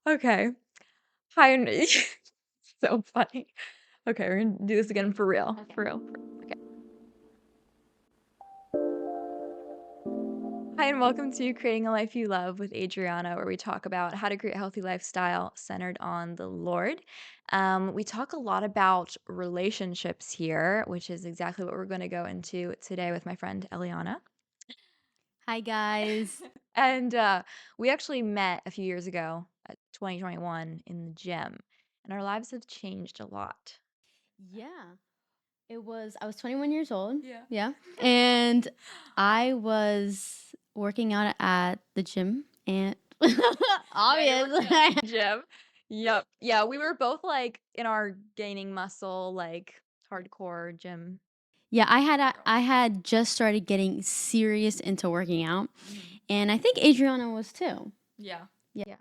Okay. Hi, and so funny. Okay, we're gonna do this again for real. For real. Okay. Hi, and welcome to Creating a Life You Love with Adriana, where we talk about how to create a healthy lifestyle centered on the Lord. We talk a lot about relationships here, which is exactly what we're going to go into today with my friend Eliana. Hi, guys. And we actually met a few years ago, 2021, in the gym, and our lives have changed a lot. Yeah, I was 21 years old. Yeah. Yeah. And I was working out at the gym and Yeah, you're working out obviously. at the gym. Yep. Yeah, we were both like in our gaining muscle, like hardcore gym Yeah, girls. I had just started getting serious into working out, Mhm. and I think Adriana was too. Yeah. Yeah. Yeah.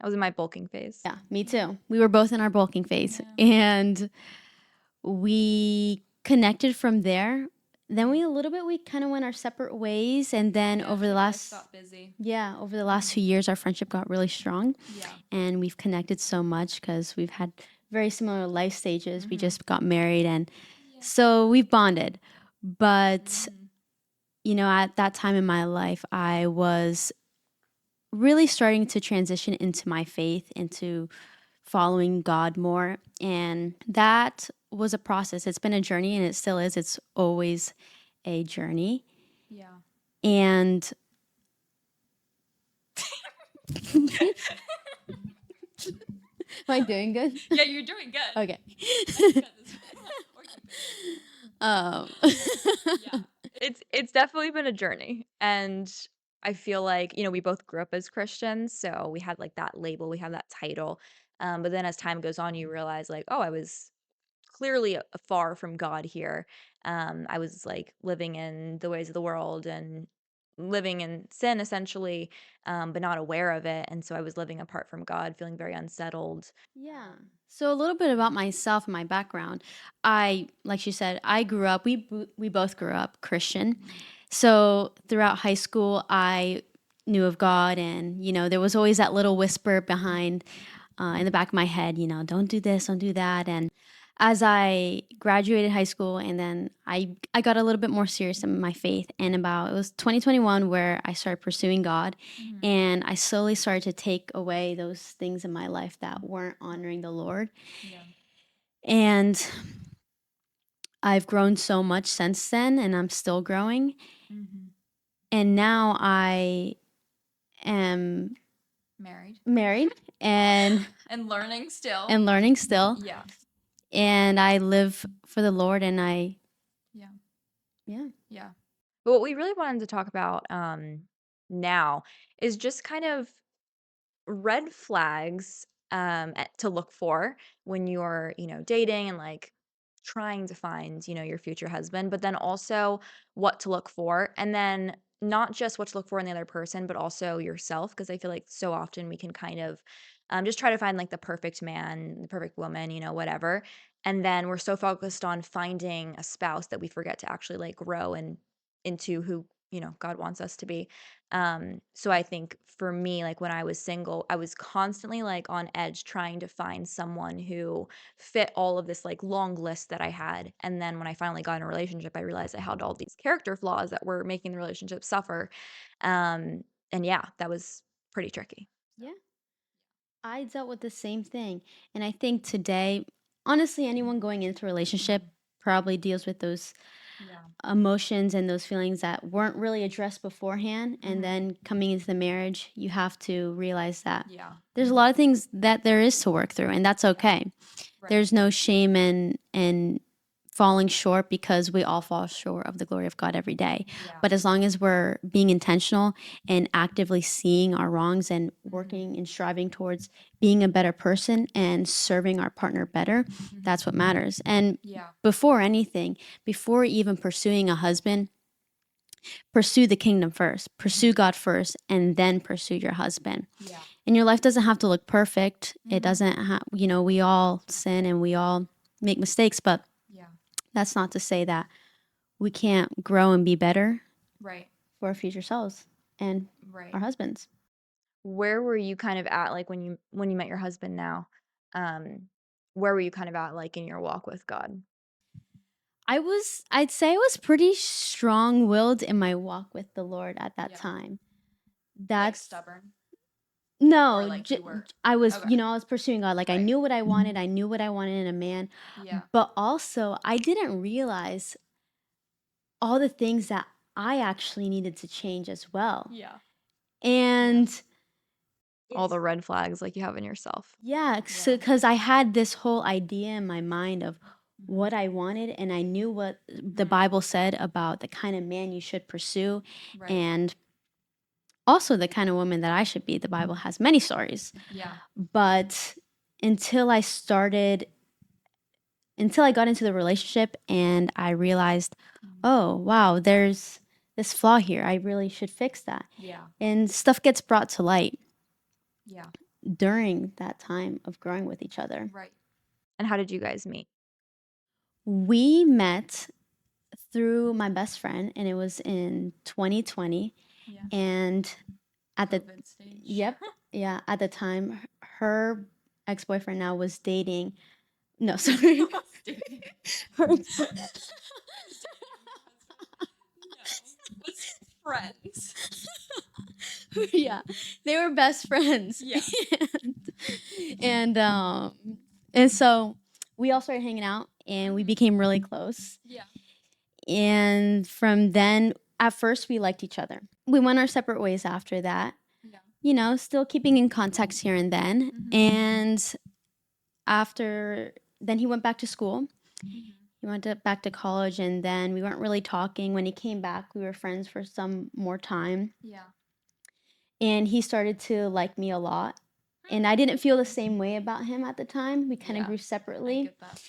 I was in my bulking phase. Yeah, me too. We were both in our bulking phase, Yeah. and we connected from there. Then we kind of went our separate ways, and then Yeah, over the life last got busy. yeah, over the last few years, our friendship got really strong, Yeah. and we've connected so much because we've had very similar life stages. We Mhm. just got married, and Yeah. so we've bonded. But Mhm. at that time in my life, I was really starting to transition into my faith, into following God more, and that was a process. It's been a journey, and it still is. It's always a journey, Yeah. and am I doing good? Yeah, you're doing good. Okay. I can cut this or keep it um, in. Yeah. It's definitely been a journey. And I feel like, we both grew up as Christians, so we had like that label, we had that title. But then as time goes on, you realize like, oh, I was clearly far from God here. I was like living in the ways of the world and living in sin essentially, but not aware of it. And so I was living apart from God, feeling very unsettled. yeah. So a little bit about myself and my background. Like she said, I grew up. We both grew up Christian. Mhm. So throughout high school, I knew of God, and there was always that little whisper behind, in the back of my head, don't do this, don't do that. And as I graduated high school, and then I got a little bit more serious in my faith, and it was 2021 where I started pursuing God, Mhm. and I slowly started to take away those things in my life that weren't honoring the Lord. Yeah. And I've grown so much since then, and I'm still growing. Mhm. And now I am Married. married and And learning still. and learning still, Yeah. and I live for the Lord, and Yeah. yeah. Yeah. But what we really wanted to talk about now is just kind of red flags to look for when you're, dating and like trying to find, your future husband, but then also what to look for. And then not just what to look for in the other person, but also yourself. Because I feel like so often we can kind of just try to find like the perfect man, the perfect woman, whatever. And then we're so focused on finding a spouse that we forget to actually like grow and into who, God wants us to be. So I think for me, like when I was single, I was constantly like on edge trying to find someone who fit all of this like long list that I had. And then when I finally got in a relationship, I realized I had all these character flaws that were making the relationship suffer. Um, and yeah, that was pretty tricky. Yeah. I dealt with the same thing. And I think today, honestly, anyone going into a relationship Mhm. probably deals with those Yeah. emotions and those feelings that weren't really addressed beforehand. And Hmm. then coming into the marriage, you have to realize that Yeah. there's a lot of things that there is to work through, and that's Yeah. okay. Right. There's no shame in falling short, because we all fall short of the glory of God every day. Yeah. But as long as we're being intentional and actively seeing our wrongs and Hmm. working and striving towards being a better person and serving our partner better, Hmm. that's what matters. And Yeah. before anything, before even pursuing a husband, pursue the kingdom first, pursue Hmm. God first, and then pursue your husband. Yeah. And your life doesn't have to look perfect. It Hmm. doesn't have, we all sin and we all make mistakes, but Yeah. that's not to say that we can't grow and be better Right. for our future selves and our Right. husbands. where were you kind of at, like, when you met your husband now? Um, where were you kind of at, like, in your walk with God? I'd say I was pretty strong-willed in my walk with the Lord at that Yeah. time. Like, That's stubborn? Or, No, like, you were I was, okay. I was pursuing God. Like I Right. knew what I wanted. I knew what I wanted in a man, Yeah. but also I didn't realize all the things that I actually needed to change as well. Yeah. And All the red flags, like, you have in yourself. yeah, Yeah. because I had this whole idea in my mind of Mhm. what I wanted, and I knew what the Mhm. Bible said about the kind of man you should pursue, Right. and also the kind of woman that I should be. The Bible has many stories, Yeah. but until I started, until I got into the relationship and I realized, Mhm. oh, wow, there's this flaw here. I really should fix that. Yeah. And stuff gets brought to light Yeah. during that time of growing with each other. Right. And how did you guys meet? We met through my best friend, and it was in 2020. Yeah. And at the COVID stage. yep, yeah, at the time, her ex-boyfriend now was dating. No, sorry. Dating. Her, No. Was friends. yeah, they were best friends. Yeah. and and so we all started hanging out, and we became really close. Yeah. And from then, at first, we liked each other. We went our separate ways after that. Yeah. You know, still keeping in contact here and then. Mhm. And after then, he went back to school. Mhm. He went back to college, and then we weren't really talking. When he came back, we were friends for some more time. Yeah. And he started to like me a lot. And I didn't feel the same way about him at the time. We kind of Yeah. grew I separately. get that.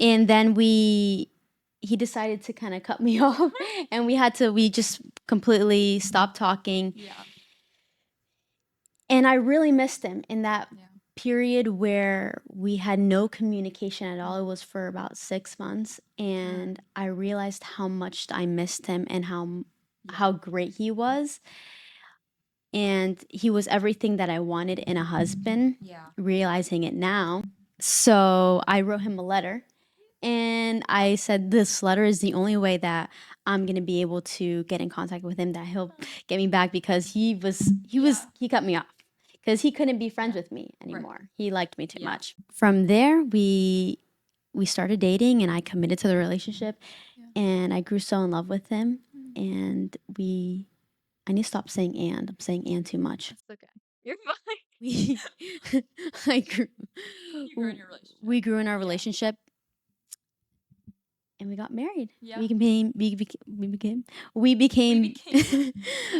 And then he decided to kind of cut me off, and we just completely stopped talking. Yeah. And I really missed him in that Yeah. period where we had no communication at all. It was for about 6 months, and I realized how much I missed him and how great he was. And he was everything that I wanted in a husband, Yeah. realizing it now. So I wrote him a letter, and I said, this letter is the only way that I'm going to be able to get in contact with him, that he'll get me back, because he cut me off because he couldn't be friends with me anymore. He liked me too much. From there, we started dating, and I committed to the relationship, and I grew so in love with him, and I need to stop saying and. I'm saying and too much. It's okay. You're fine. We I grew You grew in your relationship. we grew in our Yeah. relationship, and we got married. Yeah. We became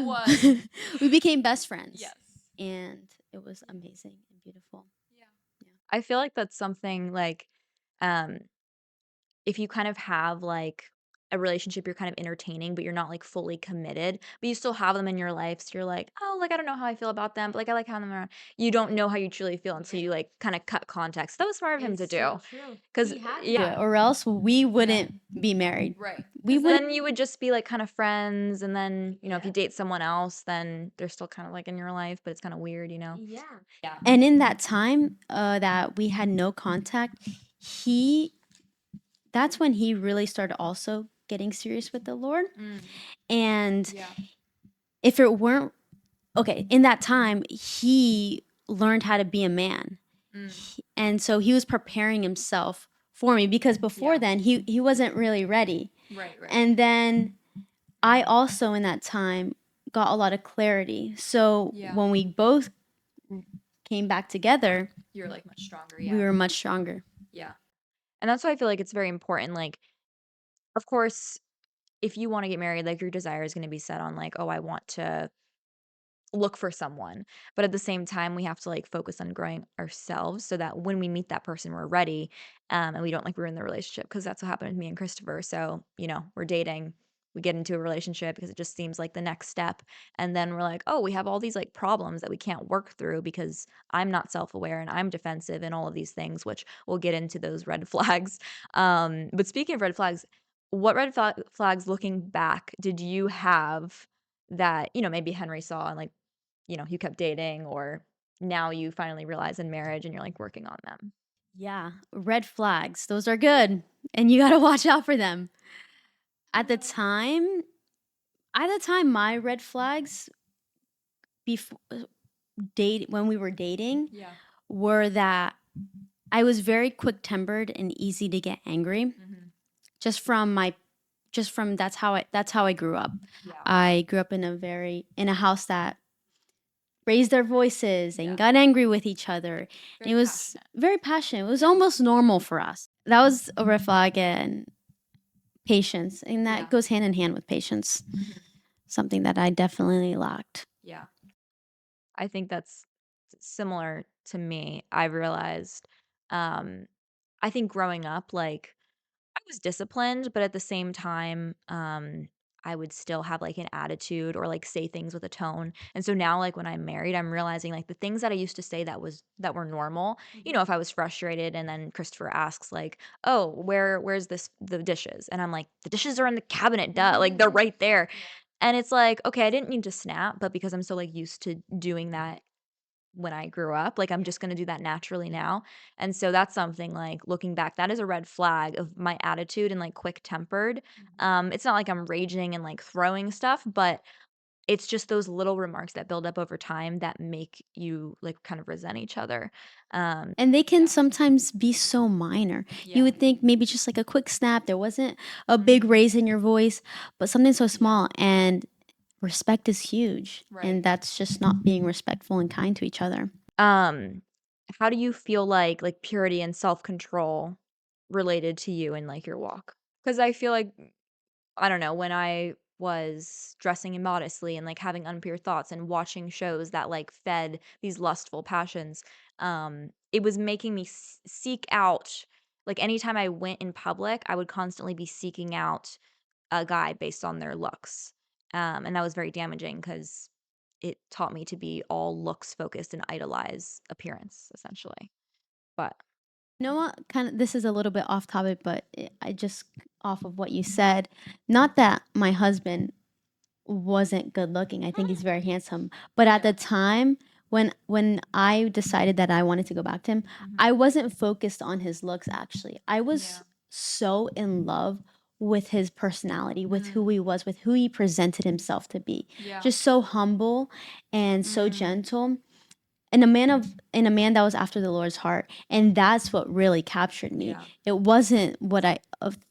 What? we became best friends. Yes. And it was amazing and beautiful. Yeah. I feel like that's something, like, um, if you kind of have, like, a relationship you're kind of entertaining, but you're not, like, fully committed, but you still have them in your life, so you're like, "Oh, like, I don't know how I feel about them, but, like, I like having them around." You don't know how you truly feel until you, like, kinda cut context. That was smart of him to do. True. 'Cause Yeah, or else we wouldn't be married. Right. We 'Cause would then you would just be, like, kinda friends, and then, if you date someone else, then they're still kinda, like, in your life, but it's kinda weird, you know? Yeah. And in that time that we had no contact, he that's when he really started also getting serious with the Lord. And Yeah. if it weren't okay, in that time, he learned how to be a man. And so he was preparing himself for me, because before then he wasn't really ready. Right, right. And then I also in that time got a lot of clarity. So Yeah. when we both came back together, You're, like, much stronger, we were much stronger. Yeah. And that's why I feel like it's very important, like, of course, if you wanna get married, like, your desire is gonna be set on, like, "Oh, I want to look for someone." But at the same time, we have to, like, focus on growing ourselves so that when we meet that person, we're ready, and we don't, like, ruin the relationship. Because that's what happened with me and Christopher. So, we're dating, we get into a relationship because it just seems like the next step, and then we're like, "Oh, we have all these, like, problems that we can't work through because I'm not self-aware and I'm defensive," and all of these things, which we'll get into those red flags. But speaking of red flags, what red flags, looking back, did you have that, maybe Henry saw and, like, you kept dating, or now you finally realize in marriage and you're like working on them? Yeah, red flags. Those are good, and you got to watch out for them. At the time, my red flags before date when we were dating Yeah. were that I was very quick-tempered and easy to get angry. Just from my just from that's how I grew up. Yeah. I grew up in a house that raised their voices Yeah. and got angry with each other. Very It was passionate. very passionate. It was almost normal for us. That was a red flag, and patience, and that Yeah. goes hand in hand with patience. Something that I definitely lacked. Yeah. I think that's similar to me. I realized, um, I think growing up, like, I was disciplined, but at the same time, I would still have like an attitude or like say things with a tone. And so now, like when I'm married, I'm realizing like the things that I used to say that were normal. If I was frustrated and then Christopher asks like, "Oh, where's the dishes?" And I'm like, "The dishes are in the cabinet, duh. Like they're right there." And it's like, okay, I didn't mean to snap, but because I'm so like used to doing that when I grew up, like I'm just gonna do that naturally now. And so that's something like looking back, that is a red flag of my attitude and like quick tempered. It's not like I'm raging and like throwing stuff, but it's just those little remarks that build up over time that make you like kind of resent each other. Um, And they can sometimes be so minor. You would think maybe just like a quick snap, there wasn't a big raise in your voice, but something so small, and respect is huge. And that's just not being respectful and kind to each other. um, how do you feel like purity and self-control related to you in like your walk? Because I feel like I don't know, when I was dressing immodestly and like having unpure thoughts and watching shows that like fed these lustful passions, it was making me seek out, like anytime I went in public, I would constantly be seeking out a guy based on their looks. And that was very damaging because it taught me to be all looks focused and idolize appearance essentially. But You know what? Kind of, this is a little bit off topic, but I just off of what you said. Not that my husband wasn't good looking. I think he's very handsome. But at the time when I decided that I wanted to go back to him, I wasn't focused on his looks actually. I was so in love with his personality, with who he was, with who he presented himself to be. Just so humble and so gentle, and a man that was after the Lord's heart, and that's what really captured me. It wasn't what I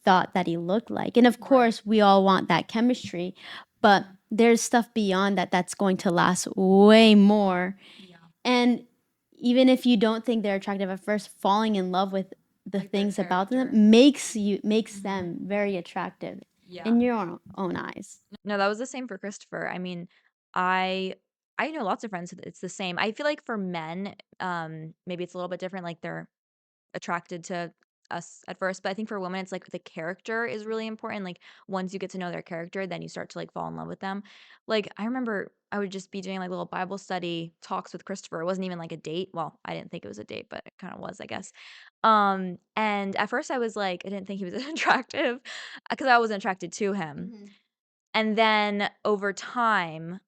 thought that he looked like, and of course we all want that chemistry, but there's stuff beyond that that's going to last way more. And even if you don't think they're attractive at first, falling in love with the like things about them makes them very attractive in your own eyes. no, that was the same for Christopher. I mean, I I know lots of friends that it's the same. I feel like for men, maybe it's a little bit different, like they're attracted to us at first, but I think for women, it's like the character is really important. Like once you get to know their character, then you start to like fall in love with them. Like I remember I would just be doing like little Bible study talks with Christopher. It wasn't even like a date. Well, I didn't think it was a date, but it kind of was, I guess. And at first I was like, I didn't think he was attractive because I wasn't attracted to him. And then over time,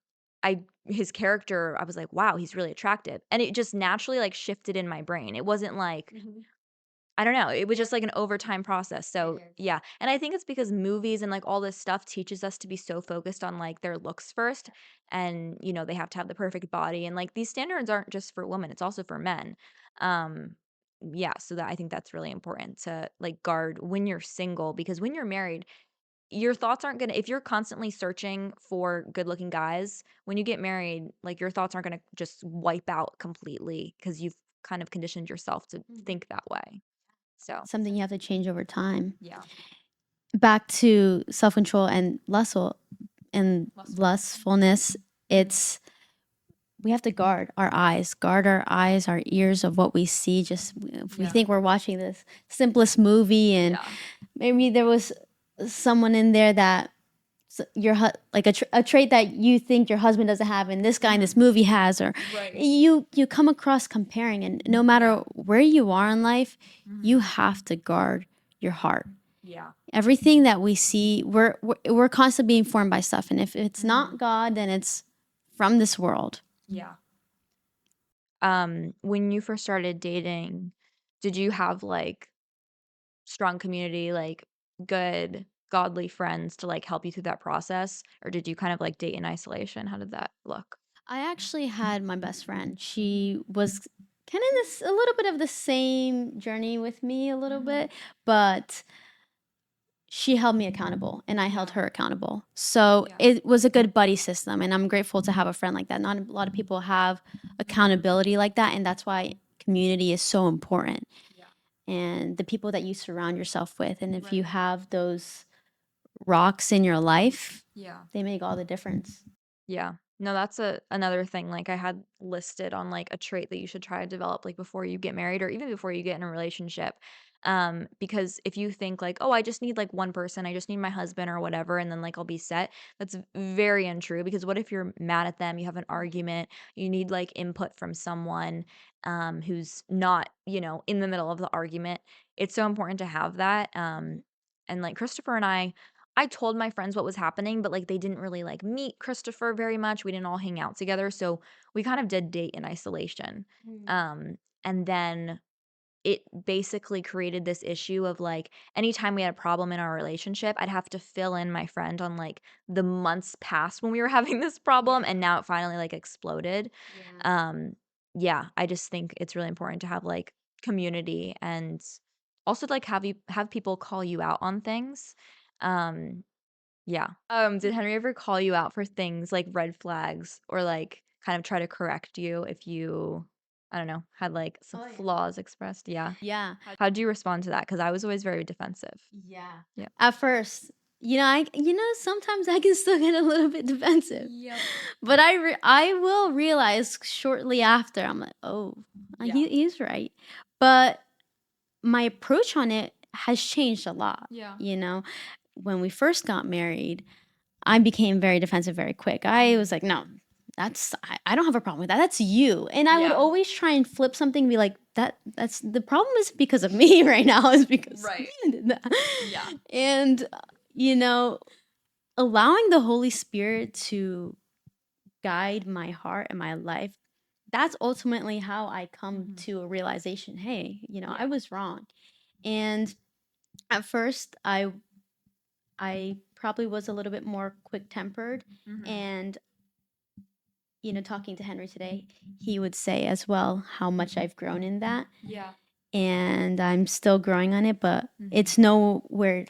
I his character, I was like, "Wow, he's really attractive." And it just naturally, like, shifted in my brain. It wasn't like I don't know, it was just like an overtime process, so yeah, and I think it's because movies and, like, all this stuff teaches us to be so focused on, like, their looks first, and, they have to have the perfect body, and, like, these standards aren't just for women, it's also for men. Um, yeah, so that I think that's really important to, like, guard when you're single, because when you're married your thoughts aren't gonna if you're constantly searching for good-looking guys, when you get married, like, your thoughts aren't gonna just wipe out completely because 'cause you've kind of conditioned yourself to think that way. So, Something you have to change over time. yeah. Back to self-control and lustfulness, it's we have to guard our eyes, our ears of what we see. Just if we think we're watching this simplest movie, and maybe there was someone in there that like a trait that you think your husband doesn't have, and this guy in this movie has, or you come across comparing, and no matter where you are in life, you have to guard your heart. Yeah. Everything that we see, we're constantly being formed by stuff, and if it's not God, then it's from this world. Yeah. When you first started dating, did you have, like, strong community, like, good godly friends to, like, help you through that process? Or did you kind of, like, date in isolation? How did that look? I actually had my best friend. She was kind of this a little bit of the same journey with me a little Mhm. bit, but she held me accountable and I held Yeah. her accountable. So Yeah. it was a good buddy system and I'm grateful to have a friend like that. Not a lot of people have accountability like that, and that's why community is so important. Yeah. And the people that you surround yourself with, and if you Right. have those rocks in your life, Yeah. they make all the difference. Yeah. No, that's another thing, like, I had listed on, like, a trait that you should try to develop, like, before you get married or even before you get in a relationship. Because if you think, like, "Oh, I just need, like, one person, I just need my husband or whatever, and then, like, I'll be set," that's very untrue because what if you're mad at them, you have an argument, you need, like, input from someone, who's not, in the middle of the argument. It's so important to have that, and, like, Christopher and I told my friends what was happening, but, like, they didn't really, like, meet Christopher very much, we didn't all hang out together, so we kind of did date in isolation, and then it basically created this issue of, like, anytime we had a problem in our relationship, I'd have to fill in my friend on, like, the months past when we were having this problem, and now it finally, like, exploded. Yeah. Um, yeah, I just think it's really important to have, like, community and also, like, have people call you out on things. Um yeah. Did Henry ever call you out for things like red flags or, like, kind of try to correct you if you, I don't know, had, like, some Oh yeah. flaws expressed? Yeah. Yeah. How'd you respond to that? Because I was always very defensive. Yeah. Yeah. At first, sometimes I can still get a little bit defensive. Yep. But I will realize shortly after, I'm like, "Oh, Yeah. he's right." But my approach on it has changed a lot, Yeah. you know? When we first got married, I became very defensive very quick. I was like, "No, I don't have a problem with that. That's you." And I would Yeah. always try and flip something and be like, that's the problem is because of me right now is because Right. you did that." Yeah. And you know, allowing the Holy Spirit to guide my heart and my life, that's ultimately how I come Mhm. to a realization, hey, I Yeah. was wrong. And at first I probably was a little bit more quick-tempered, Mhm. and talking to Henry today, he would say as well how much I've grown in that, Yeah. and I'm still growing on it, but Mhm. it's nowhere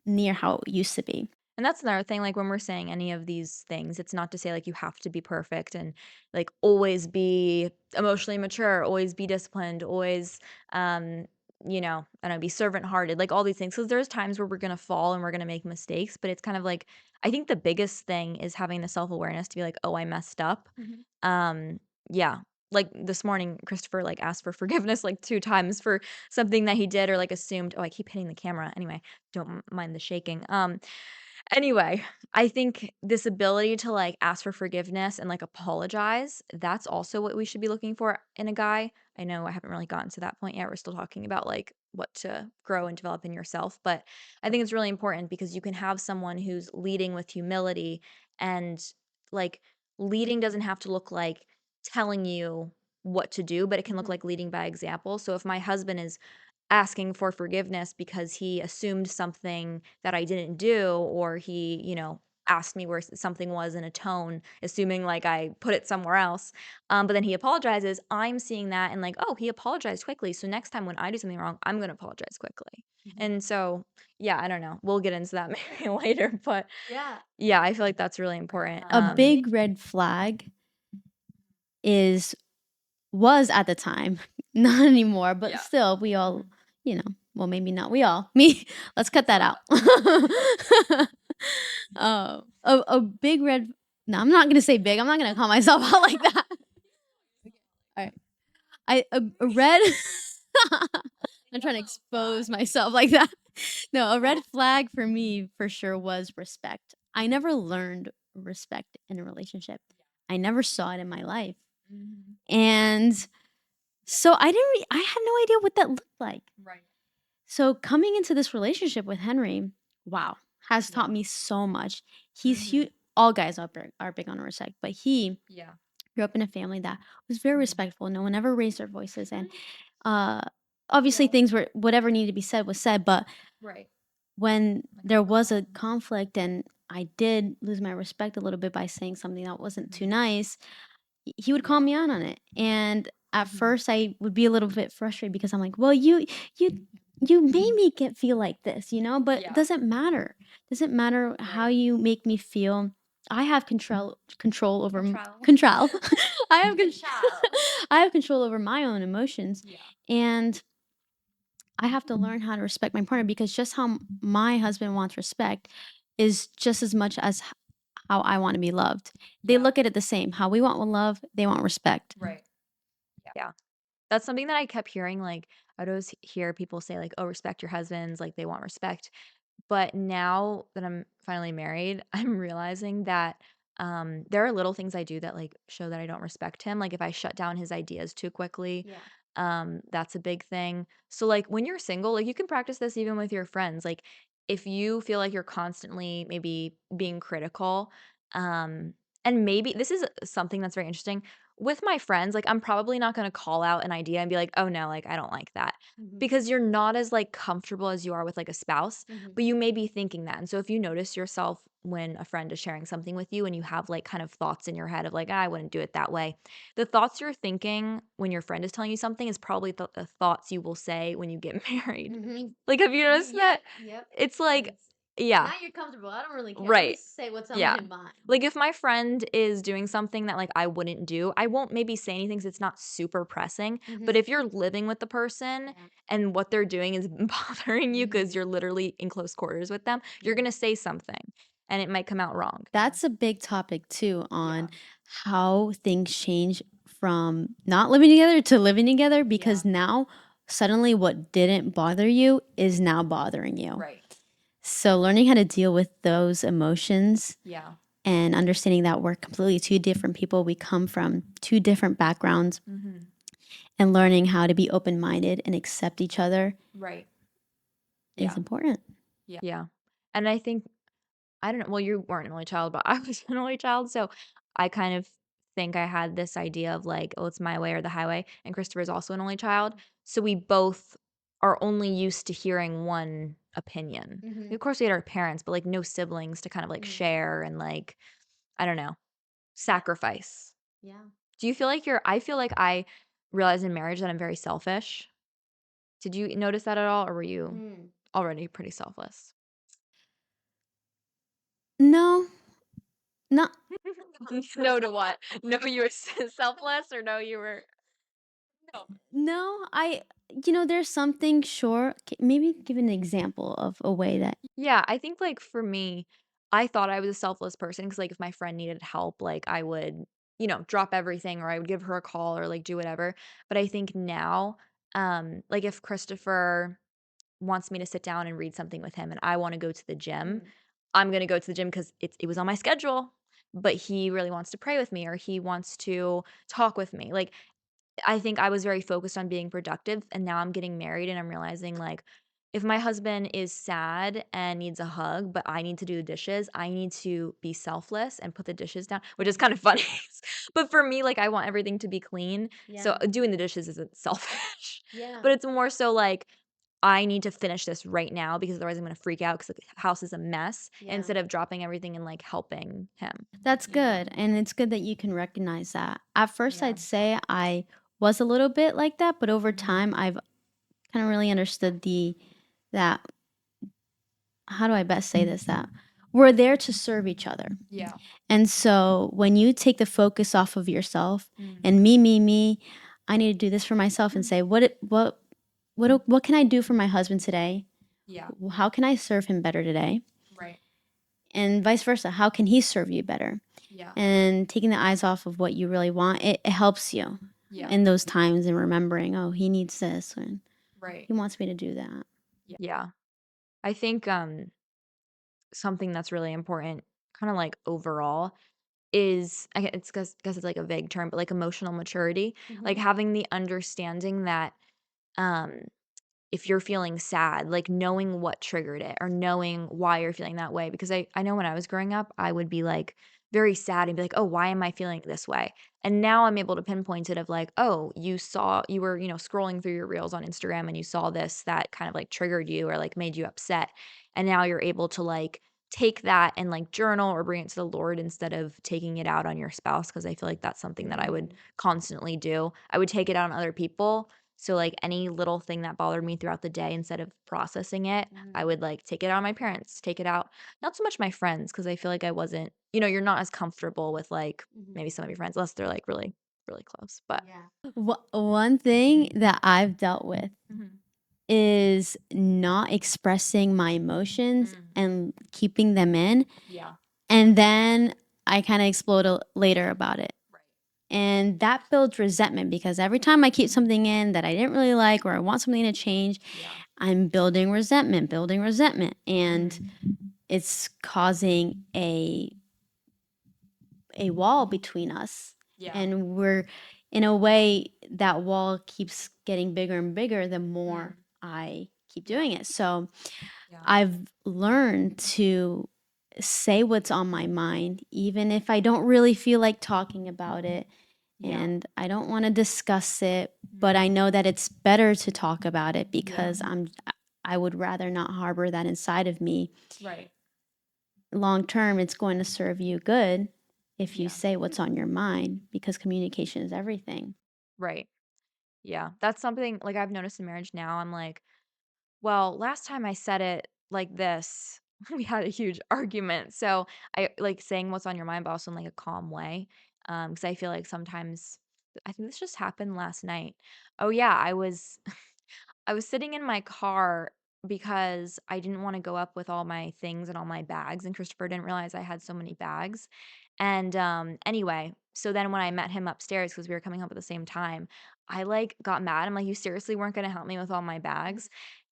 near how it used to be. And that's another thing, like, when we're saying any of these things, it's not to say, like, you have to be perfect and, like, always be emotionally mature, always be disciplined, always, um, I don't know, be servant-hearted, like, all these things. Because there's times where we're gonna fall and we're gonna make mistakes, but it's kind of like I think the biggest thing is having the self-awareness to be like, "Oh, I messed up." Mhm. Um, yeah. Like, this morning, Christopher, like, asked for forgiveness, like, 2 times for something that he did or, like, assumed. Oh, I keep hitting the camera. Anyway, don't mind the shaking. Anyway, I think this ability to, like, ask for forgiveness and, like, apologize, that's also what we should be looking for in a guy. I know I haven't really gotten to that point yet. We're still talking about, like, what to grow and develop in yourself, but I think it's really important because you can have someone who's leading with humility and, like, leading doesn't have to look like telling you what to do, but it can look Mhm. like leading by example. So if my husband is asking for forgiveness because he assumed something that I didn't do, or he, asked me where something was in a tone, assuming like I put it somewhere else. But then he apologizes. I'm seeing that and like, oh, he apologized quickly. So next time when I do something wrong, I'm going to apologize quickly. Mhm. And so, yeah, I don't know. We'll get into that maybe later. But Yeah. yeah, I feel like that's really important. A big red flag is was at the time, not anymore, but Yeah. still we all, Mhm. well, maybe not we all. Me, let's cut that out. A big red No, I'm not gonna say big. I'm not gonna call myself out like that. Alright. A red I'm trying to expose myself like that. No, a red flag for me for sure was respect. I never learned respect in a relationship. I never saw it in my life. Mhm. And so I had no idea what that looked like. Right. So coming into this relationship with Henry, wow, has taught Yeah. me so much. He's Mhm. huge. All guys are big on respect, but he Yeah. grew up in a family that was very Mhm. respectful. No one ever raised their voices, and uh, obviously Yeah. things were whatever needed to be said was said. But Right. when Like there a was a home. conflict and I did lose my respect a little bit by saying something that wasn't too Mhm. nice, he would call Yeah. me out on it. And at Mhm. first I would be a little bit frustrated because I'm like, "Well, you you made me get feel like this, you know, but it Yeah. doesn't matter. Doesn't matter how Right. you make me feel. I have control over Control. control. I have Control. I have control over my own emotions, Yeah. and I have to learn how to respect my partner because just how my husband wants respect is just as much as how I want to be loved. They Yeah. look at it the same. How we want love, they want respect. Right. Yeah. That's something that I kept hearing, like, I'd always hear people say, like, "Oh, respect your husbands," like, they want respect. But now that I'm finally married, I'm realizing that, there are little things I do that, like, show that I don't respect him, like, if I shut down his ideas too quickly, Yeah. that's a big thing. So, like, when you're single, like, you can practice this even with your friends, like, if you feel like you're constantly maybe being critical, um and maybe this is something that's very interesting. With my friends, like, I'm probably not gonna call out an idea and be like, "Oh, no, like, I don't like that." Mhm. Because you're not as, like, comfortable as you are with, like, a spouse, Mhm. but you may be thinking that, and so if you notice yourself when a friend is sharing something with you and you have, like, kind of thoughts in your head of, like, "Ah, I wouldn't do it that way," the thoughts you're thinking when your friend is telling you something is probably the thoughts you will say when you get married. Mhm. Like, have you noticed that? Yep, yep. It's like It's yeah, now you're comfortable. I don't really care. Let me right. say what's on Yeah. my mind. Like, if my friend is doing something that, like, I wouldn't do, I won't maybe say anything 'cause it's not super pressing, but Mhm. if you're living with the person Yeah. and what they're doing is bothering you because 'cause Mhm. you're literally in close quarters with them, you're Mhm. gonna say something, and it might come out wrong. That's a big topic too Yeah. on how things change from not living together to living together Yeah. because now suddenly what didn't bother you is now bothering you. Right. So learning how to deal with those emotions Yeah. and understanding that we're completely two different people, we come from two different backgrounds, Mhm. and learning how to be open-minded and accept each other Right. is Yeah. important. Yeah. And I think I don't know, well, you weren't an only child, but I was an only child, so I kind of think I had this idea of, like, "Oh, it's my way or the highway," and Christopher's also an only child, so we both are only used to hearing one opinion. Mhm. Of course, we had our parents, but, like, no siblings to kind of, like, Mm. share and, like, I don't know, That sacrifice. yeah. Do you feel like you're I feel like I realized in marriage that I'm very selfish. Did you notice that at all, or were you Mm. already pretty selfless? No, not No to what? No, you were selfless or no, you were no. no, there's something sure maybe give an example of a way that Yeah, I think, like, for me, I thought I was a selfless person because, like, if my friend needed help, like, I would, drop everything or I would give her a call or, like, do whatever. But I think now, like, if Christopher wants me to sit down and read something with him and I wanna go to the gym, Mm. I'm gonna go to the gym because it was on my schedule, but he really wants to pray with me or he wants to talk with me. Like, I think I was very focused on being productive, and now I'm getting married and I'm realizing, like, if my husband is sad and needs a hug, but I need to do the dishes, I need to be selfless and put the dishes down, which is kind of funny. But for me, like, I want everything to be clean, so Yeah. doing the dishes isn't selfish, Yeah. but it's more so like, I need to finish this right now because otherwise I'm gonna freak out because the house is a mess Yeah. instead of dropping everything and, like, helping him. That's good, and it's good that you can recognize that. At first, Yeah. I'd say I was a little bit like that, but over Mhm. time, I've kinda really understood that how do I best say this? That we're there to serve each other. Yeah. And so when you take the focus off of yourself Mm. and me, I need to do this for myself and say, what can I do for my husband today? Yeah. How can I serve him better today? Right. And vice versa. How can he serve you better? Yeah. And taking the eyes off of what you really want, it helps you Yeah. in those times and remembering, oh, he needs this and Right. he wants me to do that. Yeah. I think, something that's really important, kinda, like, overall is I gue it's guess it's, like, a vague term, but, like, emotional maturity, like, Mhm. having the understanding that, um, if you're feeling sad, like, knowing what triggered it or knowing why you're feeling that way, because I know when I was growing up, I would be, like, very sad and be like, "Oh, why am I feeling this way?" And now I'm able to pinpoint it of like, "Oh, you were, scrolling through your reels on Instagram and you saw this that kind of like triggered you or like made you upset." And now you're able to like take that and like journal or bring it to the Lord instead of taking it out on your spouse because I feel like that's something that I would constantly do. I would take it out on other people. So like any little thing that bothered me throughout the day, instead of processing it, I would like take it out on my parents, take it out not so much my friends because I feel like I wasn't, you're not as comfortable with like Mhm. maybe some of your friends unless they're like really, really close. But Yeah. One thing that I've dealt with Mhm. is not expressing my emotions Mm. and keeping them in. Yeah. And then I kind of explode later about it. Right. And that builds resentment because every time I keep something in that I didn't really like or I want something to change, Yeah. I'm building resentment. And Mhm. it's causing a wall between us. Yeah. And we're in a way that wall keeps getting bigger and bigger the more Mm. I keep Yeah. doing it. So Yeah. I've learned to say what's on my mind, even if I don't really feel like talking about it Yeah. and I don't want to discuss it, but I Mm. know that it's better to talk about it Yeah. because I would rather not harbor that inside of me. Right. Long term, it's going to serve you good if you Yeah. say what's on your mind because communication is everything. Right. Yeah. That's something like I've noticed in marriage now. I'm like, well, last time I said it like this, we had a huge argument. So I like saying what's on your mind, but also in like a calm way. Because I feel like sometimes I think this just happened last night. Oh yeah, I was sitting in my car because I didn't wanna go up with all my things and all my bags, and Christopher didn't realize I had so many bags. And, anyway, so then when I met him upstairs because we were coming up at the same time, I, like, got mad. I'm like, "You seriously weren't gonna help me with all my bags?"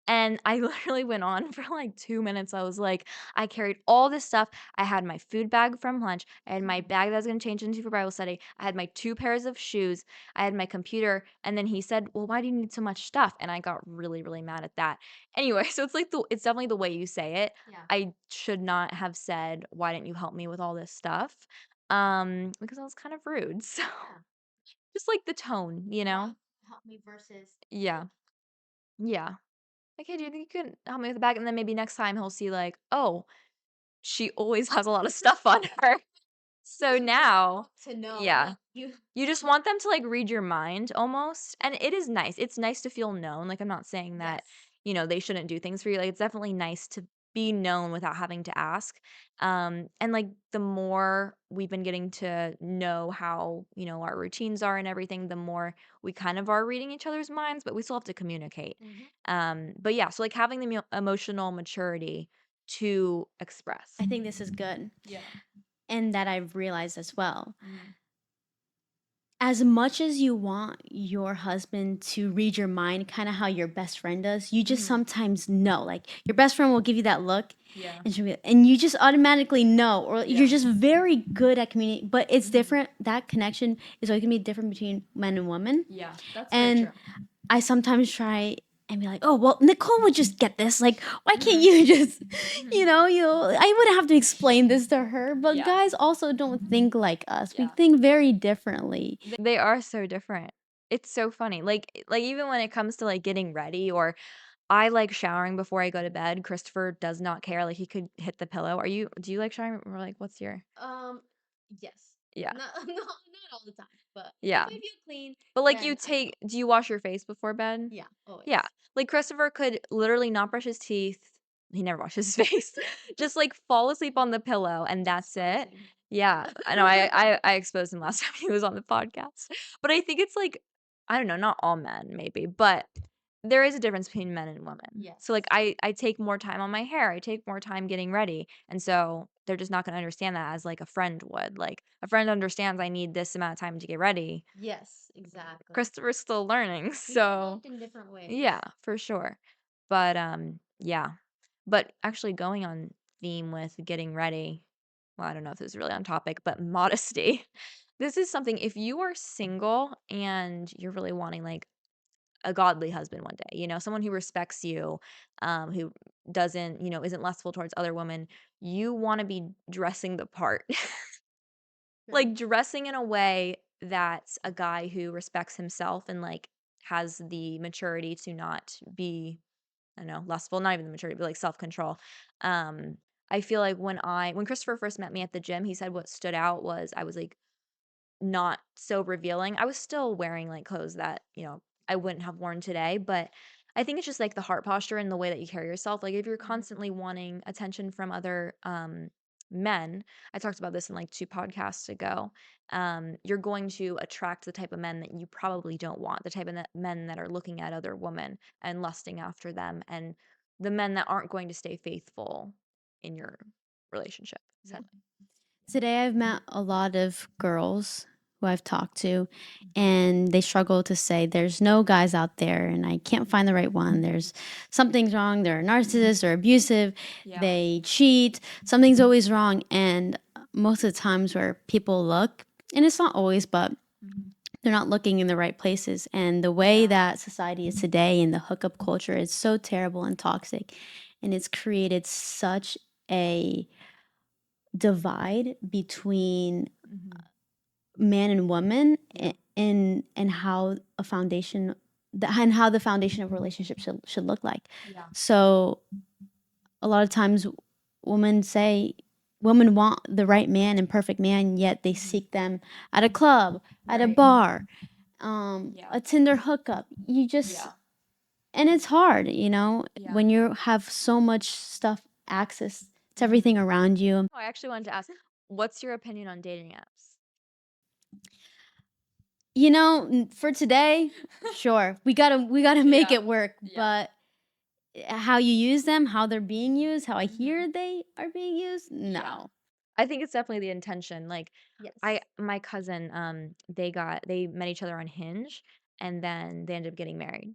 And I literally went on for like 2 minutes. I was like, I carried all this stuff. I had my food bag from lunch. I had my bag that I was gonna change into for Bible study. I had my 2 pairs of shoes. I had my computer. And then he said, "Well, why do you need so much stuff?" And I got really, really mad at that. Anyway, so it's definitely the way you say it. Yeah. I should not have said, "Why didn't you help me with all this stuff?" Because I was kind of rude. So Yeah. just like the tone, you Yeah. know? Help me versus Yeah. Yeah. Like, "Hey, do you think you could help me with the bag?" And then maybe next time he'll see like, "Oh, she always has a lot of stuff on her." So now to know yeah. like you. You just want them to, like, read your mind almost, and it is nice. It's nice to feel known, like, I'm not saying that, Yes. they shouldn't do things for you, like, it's definitely nice to be known without having to ask, and, like, the more we've been getting to know how, our routines are and everything, the more we kind of are reading each other's minds, but we still have to communicate. Mhm. But yeah, so, like, having the emotional maturity to express. I think this is good. Yeah. And that I've realized as well. Mhm. As much as you want your husband to read your mind, kind of how your best friend does, you just Mhm. sometimes know. Like your best friend will give you that look, Yeah. and and you just automatically know, or you're Yeah. just very good at communicating. But it's Mhm. different. That connection is always gonna be different between men and women. Yeah, that's very And true. I sometimes try and be like, "Oh, well, Nicole would just get this. Like, why can't Mhm. you just, Mhm. I wouldn't have to explain this to her." But Yeah. guys also don't think like us. We Yeah. think very differently. They are so different. It's so funny. Like even when it comes to like getting ready or I like showering before I go to bed. Christopher does not care. Like he could hit the pillow. Do you like showering or like what's your Um, yes. yeah. Not all the time, but if Yeah. I feel clean, But like then I will. do you wash your face before bed? Yeah, Yeah. always. Like Christopher could literally not brush his teeth. He never washes his face. Just like fall asleep on the pillow and that's it. Exposing. Yeah. I know I exposed him last time he was on the podcast. But I think it's like I don't know, not all men maybe, but there is a difference between men and women. So like Yes. I take more time on my hair. I take more time getting ready. And so they're just not going to understand that as like a friend would. Like a friend understands I need this amount of time to get ready. Yes, exactly. Christopher's still learning. We So connect in different yeah, ways. for sure. But, yeah. But actually going on theme with getting ready, well, I don't know if this is really on topic, but modesty. This is something if you are single and you're really wanting, like, a godly husband one day, someone who respects you, who doesn't, isn't lustful towards other women, you wanna be dressing the part. Sure. Like, dressing in a way that's a guy who respects himself and, like, has the maturity to not be, I don't know, lustful, not even the maturity, but, like, self-control. Um, I feel like when Christopher first met me at the gym, he said what stood out was I was, like, not so revealing. I was still wearing, like, clothes that, I wouldn't have worn today, but I think it's just, like, the heart posture and the way that you carry yourself. Like, if you're constantly wanting attention from other, men, I talked about this in, like, 2 podcasts ago, you're going to attract the type of men that you probably don't want, the type of men that are looking at other women and lusting after them, and the men that aren't going to stay faithful in your relationship, Yeah. sadly. Today, I've met a lot of girls who I've talked to, and they struggle to say, there's no guys out there, and I can't find the right one. There's something's wrong. They're narcissists or abusive. Yeah. They cheat. Something's always wrong. And most of the times where people look, and it's not always, but Mhm. they're not looking in the right places. And the way Yeah. that society is today and the hookup culture is so terrible and toxic. And it's created such a divide between Mhm. man and woman Yeah. and how a foundation and how the foundation of a relationship should look like. Yeah. So a lot of times women want the right man and perfect man, yet they Mhm. seek them at a club, at a Right. bar, Yeah. a Tinder hookup. You just Yeah. and it's hard, Yeah. when you have so much stuff access to Mhm. everything around you. Oh, I actually wanted to ask, what's your opinion on dating apps? For today, sure, we gotta make Yeah. it work, Yeah. but how you use them, how they're being used, how I Mhm. hear they are being used, Yeah. no. I think it's definitely the intention. Like, Yes. my cousin, they met each other on Hinge, and then they ended up getting married.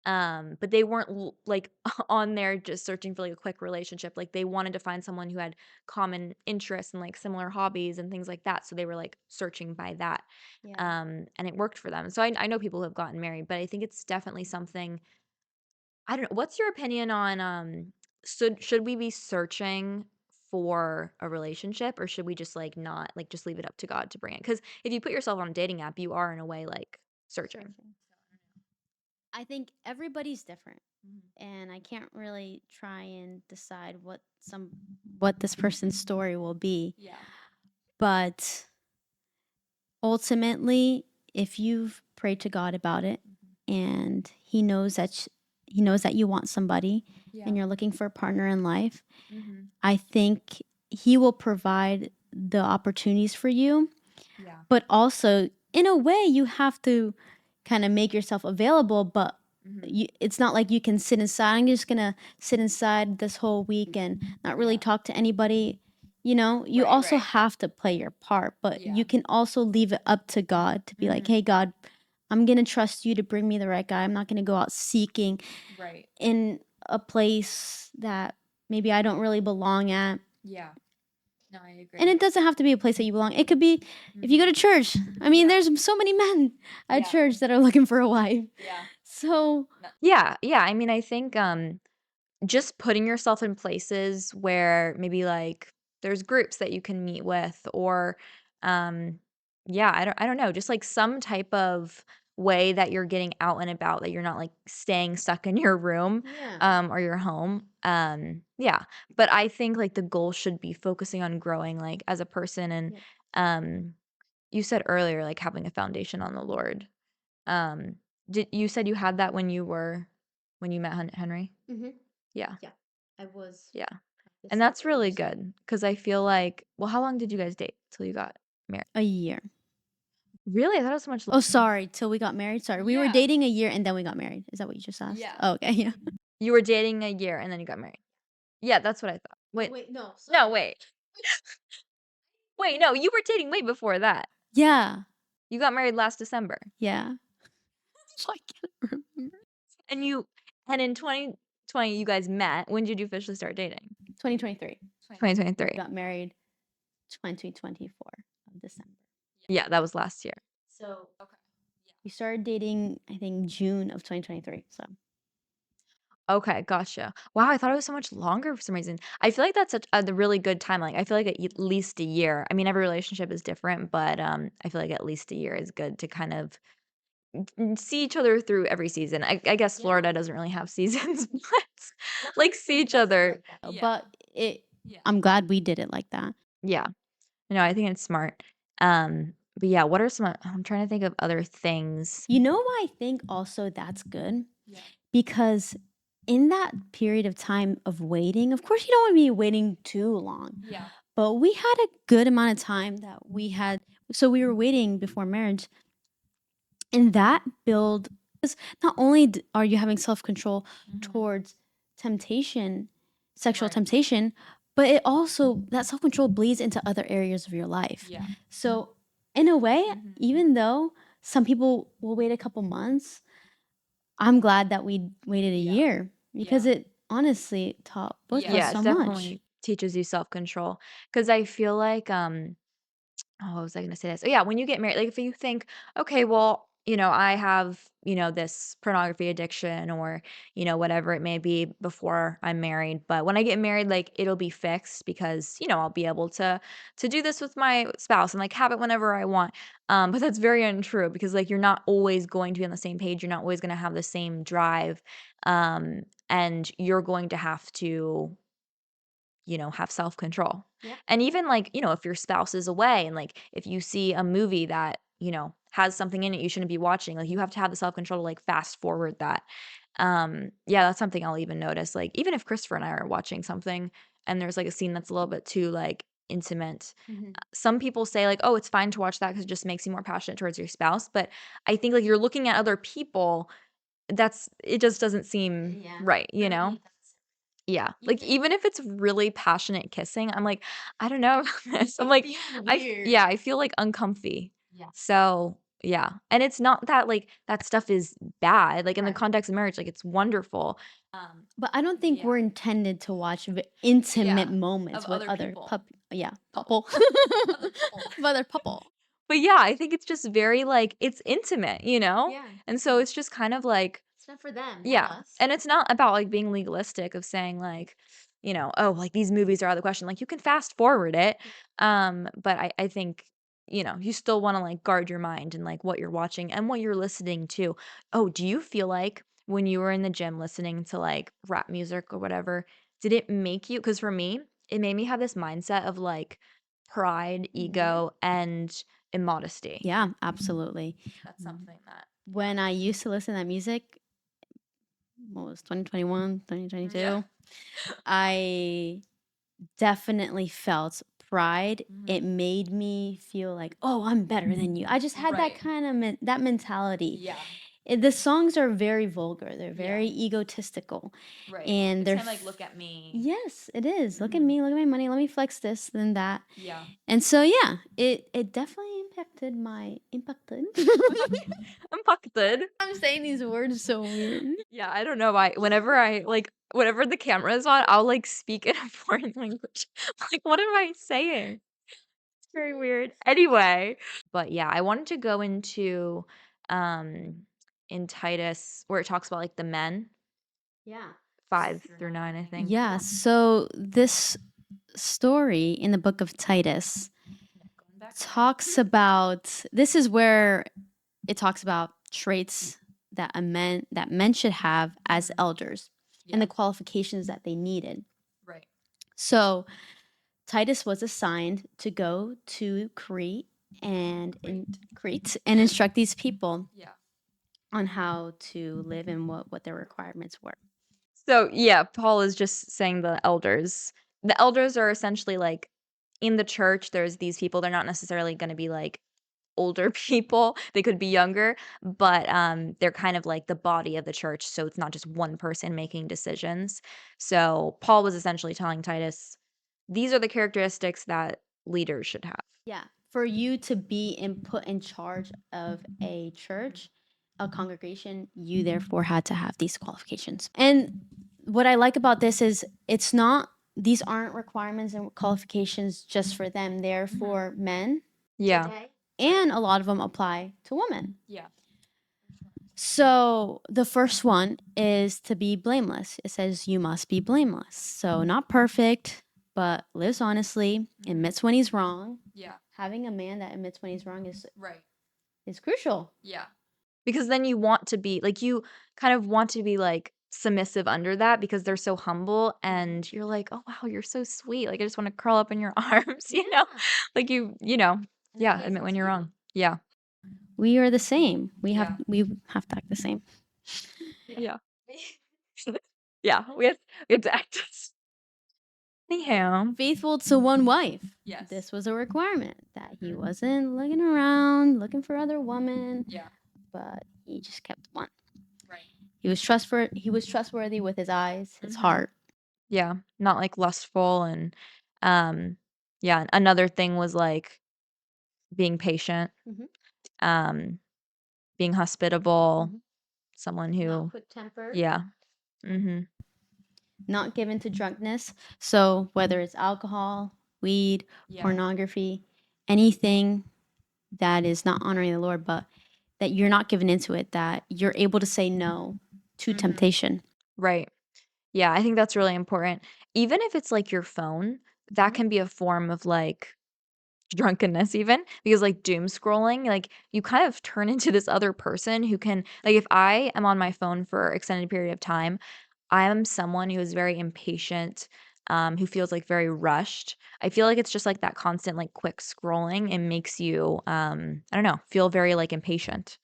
But they weren't like on there just searching for like a quick relationship. Like they wanted to find someone who had common interests and like similar hobbies and things like that. So they were like searching by that. Yeah. And it worked for them. So I know people who have gotten married, but I think it's definitely something. I don't know. What's your opinion on should we be searching for a relationship, or should we just like not like just leave it up to God to bring it? Because if you put yourself on a dating app, you are in a way like searching. Searching. I think everybody's different, Mhm. and I can't really try and decide what this person's story will be. Yeah. But ultimately, if you've prayed to God about it Mhm. and he knows that you want somebody Yeah. and you're looking for a partner in life, Mhm. I think he will provide the opportunities for you, Yeah. but also in a way you have to kind of make yourself available, but Mhm. it's not like you can sit inside. I'm just going to sit inside this whole week and not really Yeah. talk to anybody. You Right, also right. have to play your part, but Yeah. you can also leave it up to God to be like, Mhm. "Hey God, I'm going to trust you to bring me the right guy. I'm not going to go out seeking Right. in a place that maybe I don't really belong at." Yeah. No, I And agree. it doesn't have to be a place that you belong. It could be if you go Mhm. to church. I mean, Yeah. there's so many men at Yeah. church that are looking for a wife. Yeah. So, Yeah, yeah. I mean, I think just putting yourself in places where maybe, like, there's groups that you can meet with or, um, yeah, I don't know, just, like, some type of way that you're getting out and about, that you're not, like, staying stuck in your room, yeah. or your home, yeah, but I think, like, the goal should be focusing on growing, like, as a person and, Yep. um, you said earlier, like, having a foundation on the Lord. Um, did you said you had that when you met Henry? Mhm. Yeah, Yeah. I was yeah. And this that's earlier really this year. good because I feel like well, how long did you guys date till you got married? A year. Really? I thought it was much Oh, sorry, till we got married. Sorry. We were Yeah. dating a year and then we got married. Is that what you just asked? Yeah. Oh, okay, yeah. You were dating a year and then you got married. Yeah, that's what I thought. Wait. Wait, no, No, sorry. wait. Wait, no, you were dating way before that. Yeah. You got married last December. Yeah. So I can't remember. And you and in 2020 you guys met. When did you officially start dating? 2023. We 2023. got married 2024 of December. Yeah, that was last year. So we started dating, I think, June of 2023. So Okay, gotcha. Wow, I thought it was so much longer for some reason. I feel like that's such a the really good timeline. I feel like at least a year. I mean, every relationship is different, but, I feel like at least a year is good to kind of see each other through every season. I guess Yeah. Florida doesn't really have seasons, but, like, see each other. Yeah. But it I'm glad we did it like that. Yeah. No, I think it's smart. But yeah, what are some I'm trying to think of other things. You know why I think also that's good? Yeah. Because in that period of time of waiting, of course, you don't want to be waiting too long, Yeah. but we had a good amount of time that we had. So we were waiting before marriage, and that build is not only are you having self control towards temptation, sexual Right. temptation, but it also that self control bleeds into other areas of your life. Yeah. So, in a way, Mhm. even though some people will wait a couple months, I'm glad that we waited a Yeah. year because Yeah. it honestly taught both of us Yeah, it so much. definitely teaches you self-control. Because I feel like, oh, what was I gonna say this? Oh, yeah, when you get married, like, if you think, "Okay, well, I have, this pornography addiction," or, whatever it may be before I'm married, but when I get married, like, it'll be fixed because, I'll be able to do this with my spouse and, like, have it whenever I want. But that's very untrue because, like, you're not always going to be on the same page, you're not always gonna have the same drive, and you're going to have to have self-control. Yeah. And even like, if your spouse is away and like if you see a movie that, has something in it you shouldn't be watching, like you have to have the self-control to like fast forward that. Yeah, that's something I'll even notice. Like even if Christopher and I are watching something and there's like a scene that's a little bit too like intimate, Mhm. some people say like, "Oh, it's fine to watch that because it just makes you more passionate towards your spouse." But I think like you're looking at other people, it just doesn't seem Yeah. right, For me, yeah, like, even even if it's really passionate kissing, I'm like, "I don't know about this." I'm like, feels I f weird. yeah, I feel, like, uncomfy. Yeah. So, yeah, and it's not that, like, that stuff is bad, like, in the Right. context of marriage, like, it's wonderful. But I don't think Yeah. we're intended to watch intimate Yeah, moments of with other other people. yeah, Couple. couple. Other couple. Of other couple. But, yeah, I think it's just very, like it's intimate, you know? Yeah. And so it's just kind of like It's not for them, not yeah, us. and it's not about, like, being legalistic of saying, like, "Oh, like, these movies are out of the question." Like, you can fast forward it, but I think, you still wanna, like, guard your mind and, like, what you're watching and what you're listening to. Oh, do you feel like when you were in the gym listening to, like, rap music or whatever, did it make you? Because for me, it made me have this mindset of, like, pride, Mhm. ego, and immodesty. Yeah, absolutely. That's something that yeah. When I used to listen to that music, what was 2021, Yeah. 2022, I definitely felt pride. It Mhm. made me feel like, "Oh, I'm better than you." I just had that Right. kind of that mentality. Yeah. The songs are very vulgar. They're Yeah. very egotistical, Right. and It's they're kinda like, "Look at me." yes, it is. Look at Mhm. me. Look at my money. Let me flex this, then that. Yeah. And so yeah, it definitely impacted. Impacted. I'm saying these words so weird. Yeah, I don't know why whenever I like, whenever the camera is on, I'll, like, speak in a foreign language. Like, what am I saying? It's very weird. Anyway, but yeah, I wanted to go into, um, in Titus where it talks about, like, the men, Yeah. 5 through 9, I think. Yeah, so this story in the book of Titus Yeah, going back there. talks about this is where it talks about traits that men should have as Mhm. elders and Yeah, the qualifications that they needed. right. So Titus was assigned to go to Crete and in Crete and instruct these people Yeah. on how to live and what their requirements were. So, yeah, Paul is just saying the elders. The elders are essentially like in the church, there's these people, they're not necessarily gonna be like older people, they could be younger, but, they're kind of like the body of the church, so it's not just one person making decisions. So, Paul was essentially telling Titus, "These are the characteristics that leaders should have." Yeah, for you to be put in charge of a church, a congregation, you therefore had to have these qualifications. And what I like about this is it's not these aren't requirements and qualifications just for them. They're Mhm. for men Yeah. today, and a lot of them apply to women. Yeah. So the first one is to be blameless. It says you must be blameless. So not perfect, but lives honestly, admits when he's wrong. Yeah. Having a man that admits when he's wrong Right. is crucial. Yeah. Because then you want to be like, you kind of want to be, like, submissive under that because they're so humble and you're like, "Oh, wow, you're so sweet." Like, I just wanna curl up in your arms, you know? Yeah. Like, yeah, admit when you're wrong. Yeah. We are the same. Yeah. We have to act the same. Yeah. Yeah, we have to act anyhow. Faithful to one wife. Yes. This was a requirement that he wasn't looking around, looking for other women, Yeah. but he just kept one. Right. He was trustworthy with his eyes, his Mhm. heart. Yeah, not, like, lustful and, um yeah, another thing was, like, being patient, Mhm. um, being hospitable, Mhm. someone Not who quick tempered. yeah. Mhm. Not given to drunkenness. So whether it's alcohol, weed, Yeah. pornography, anything that is not honoring the Lord, but that you're not given into it, that you're able to say no to Mhm. temptation. Right. Yeah, I think that's really important. Even if it's, like, your phone, that Mhm. can be a form of, like, drunkenness even, because, like, doom scrolling, like, you kind of turn into this other person who can like, if I am on my phone for extended period of time, I am someone who is very impatient, who feels, like, very rushed. I feel like it's just, like, that constant, like, quick scrolling, it makes you, I don't know, feel very, like, impatient.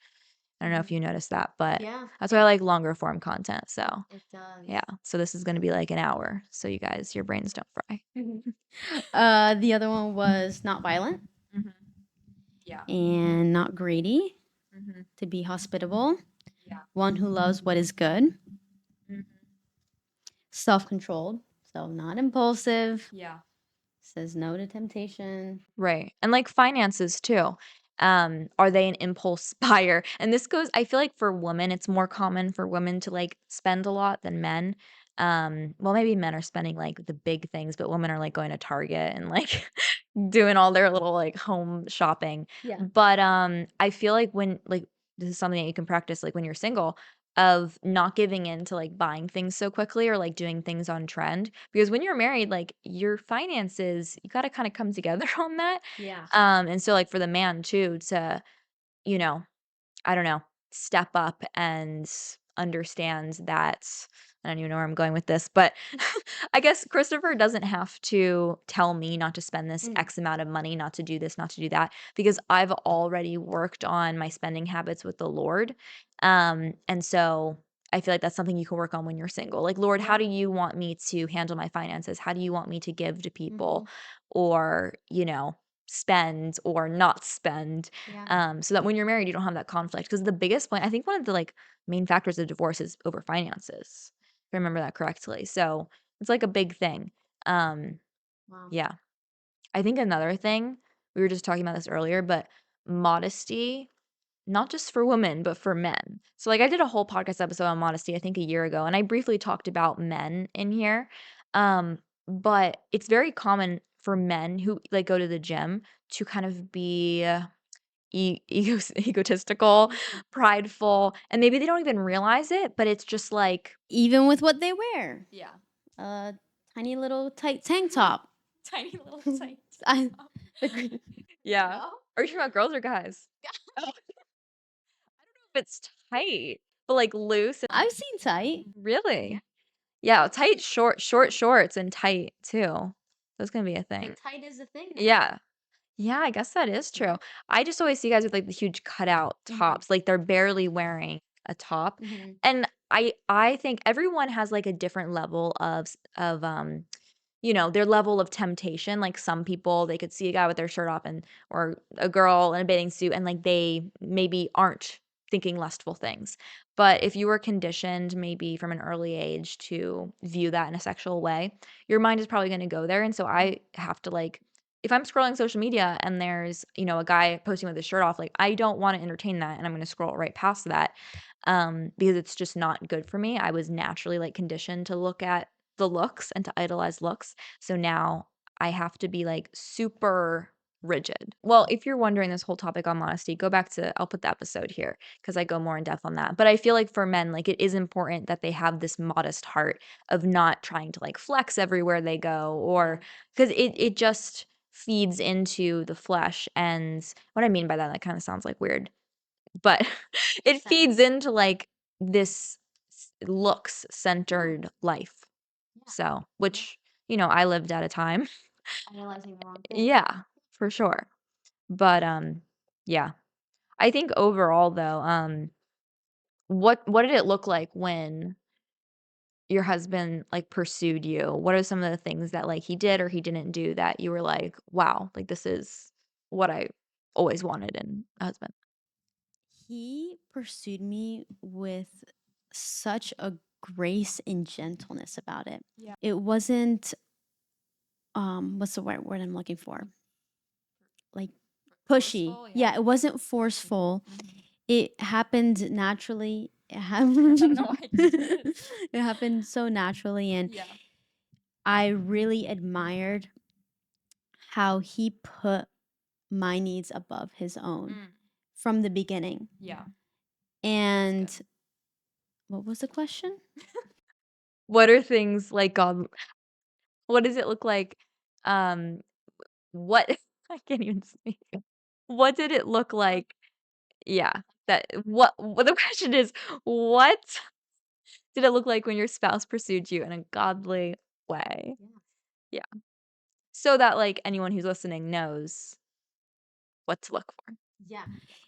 I don't know if Mhm. you noticed that, but Yeah, that's why I like longer form content, so, it does. yeah. So this is gonna be, like, an hour, so you guys, your brains don't fry. The other one was not violent Mhm. Yeah. and not greedy, Mhm. to be hospitable, Yeah. one who loves what is good, Mhm. self controlled, so not impulsive, Yeah. says no to temptation. Right, and, like, finances too. Are they an impulse buyer? And this goes I feel like for women, it's more common for women to, like, spend a lot than men. Well, maybe men are spending, like, the big things, but women are, like, going to Target and, like, doing all their little, like, home shopping. Yeah. But, I feel like when like, this is something that you can practice, like, when you're single, of not giving in to, like, buying things so quickly or, like, doing things on trend. Because when you're married, like, your finances, you gotta kinda come together on that. Yeah. And so, like, for the man too to, you know, I don't know, step up and understand that I don't even know where I'm going with this, but I guess Christopher doesn't have to tell me not to spend this Mm. X amount of money, not to do this, not to do that, because I've already worked on my spending habits with the Lord. And so I feel like that's something you can work on when you're single. Like, Lord, how Yeah. do you want me to handle my finances? How do you want me to give to people Mhm. or, spend or not spend? Yeah. So that when you're married, you don't have that conflict. Because the biggest point, I think one of the like main factors of divorce is over finances, if I remember that correctly. So it's like a big thing. Um, Wow. yeah. I think another thing, we were just talking about this earlier, but modesty, not just for women, but for men. So like I did a whole podcast episode on modesty, I think a year ago, and I briefly talked about men in here. But it's very common for men who like go to the gym to kind of be egotistical, Mhm. prideful, and maybe they don't even realize it, but it's just like Even with what they wear, yeah. a tiny little tight tank top. Tiny little tank I, top. the, Yeah. no? Are you talking about girls or guys? Oh, if it's tight, but, like, loose and I've seen tight. really? Yeah, tight short shorts and tight too. That's gonna be a thing. Like tight is a thing now. Yeah. Yeah, I guess that is true. Yeah. I just always see guys with, like, the huge cutout Mhm. tops, like, they're barely wearing a top, Mhm. and I think everyone has, like, a different level their level of temptation, like, some people, they could see a guy with their shirt off and or a girl in a bathing suit, and, like, they maybe aren't thinking lustful things. But if you were conditioned maybe from an early age to view that in a sexual way, your mind is probably gonna go there, and so I have to, like if I'm scrolling social media and there's, a guy posting with his shirt off, like, I don't wanna entertain that, and I'm gonna scroll right past that, because it's just not good for me. I was naturally, like, conditioned to look at the looks and to idolize looks. So now I have to be, like, super, rigid. Well, if you're wondering this whole topic on modesty, go back to I'll put the episode here because I go more in depth on that. But I feel like for men, like it is important that they have this modest heart of not trying to like flex everywhere they go or because it just feeds into the flesh. And what I mean by that, that kind of sounds like weird, but it feeds into like this looks centered life. So, which, I lived at a time. Idolizing the wrong thing. Yeah, for sure. But, yeah. I think overall though, what did it look like when your husband, like, pursued you? What are some of the things that, like, he did or he didn't do that you were like, "Wow, like, this is what I always wanted in a husband?" He pursued me with such a grace and gentleness about it. Yeah. It wasn't what's the right word I'm looking for? Like pushy. Forceful, Yeah, yeah. it wasn't forceful. It happened naturally. It I don't happened know why I did it. it happened so naturally, and Yeah. I really admired how he put my needs above his own Mm, from the beginning. yeah. And what was the question? What are things like, what does it look like, um, what I can't even speak. What did it look like yeah, that what the question is, what did it look like when your spouse pursued you in a godly way? Yeah. So that, like, anyone who's listening knows what to look for. Yeah.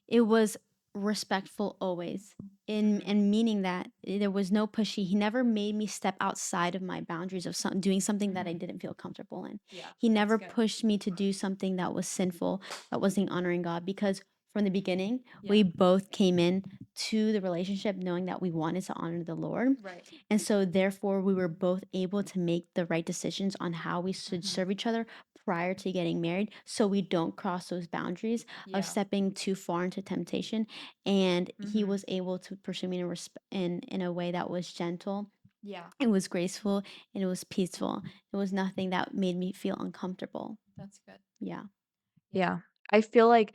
It was respectful always. In Mhm. and meaning that there was no pushy. He never made me step outside of my boundaries of doing something that I Mhm. didn't feel comfortable in. Yeah, He that's never good. pushed me to do something that was sinful, that wasn't honoring God, because from the beginning, we Yeah. both came in to the relationship knowing that we wanted to honor the Lord. Right. And so therefore we were both able to make the right decisions on how we should Mhm. serve each other prior to getting married, so we don't cross those boundaries of Yeah. stepping too far into temptation. And he Mhm. was able to pursue me in a way that was gentle, Yeah, it was graceful, and it was peaceful. It was nothing that made me feel uncomfortable. that's good. Yeah. Yeah. I feel like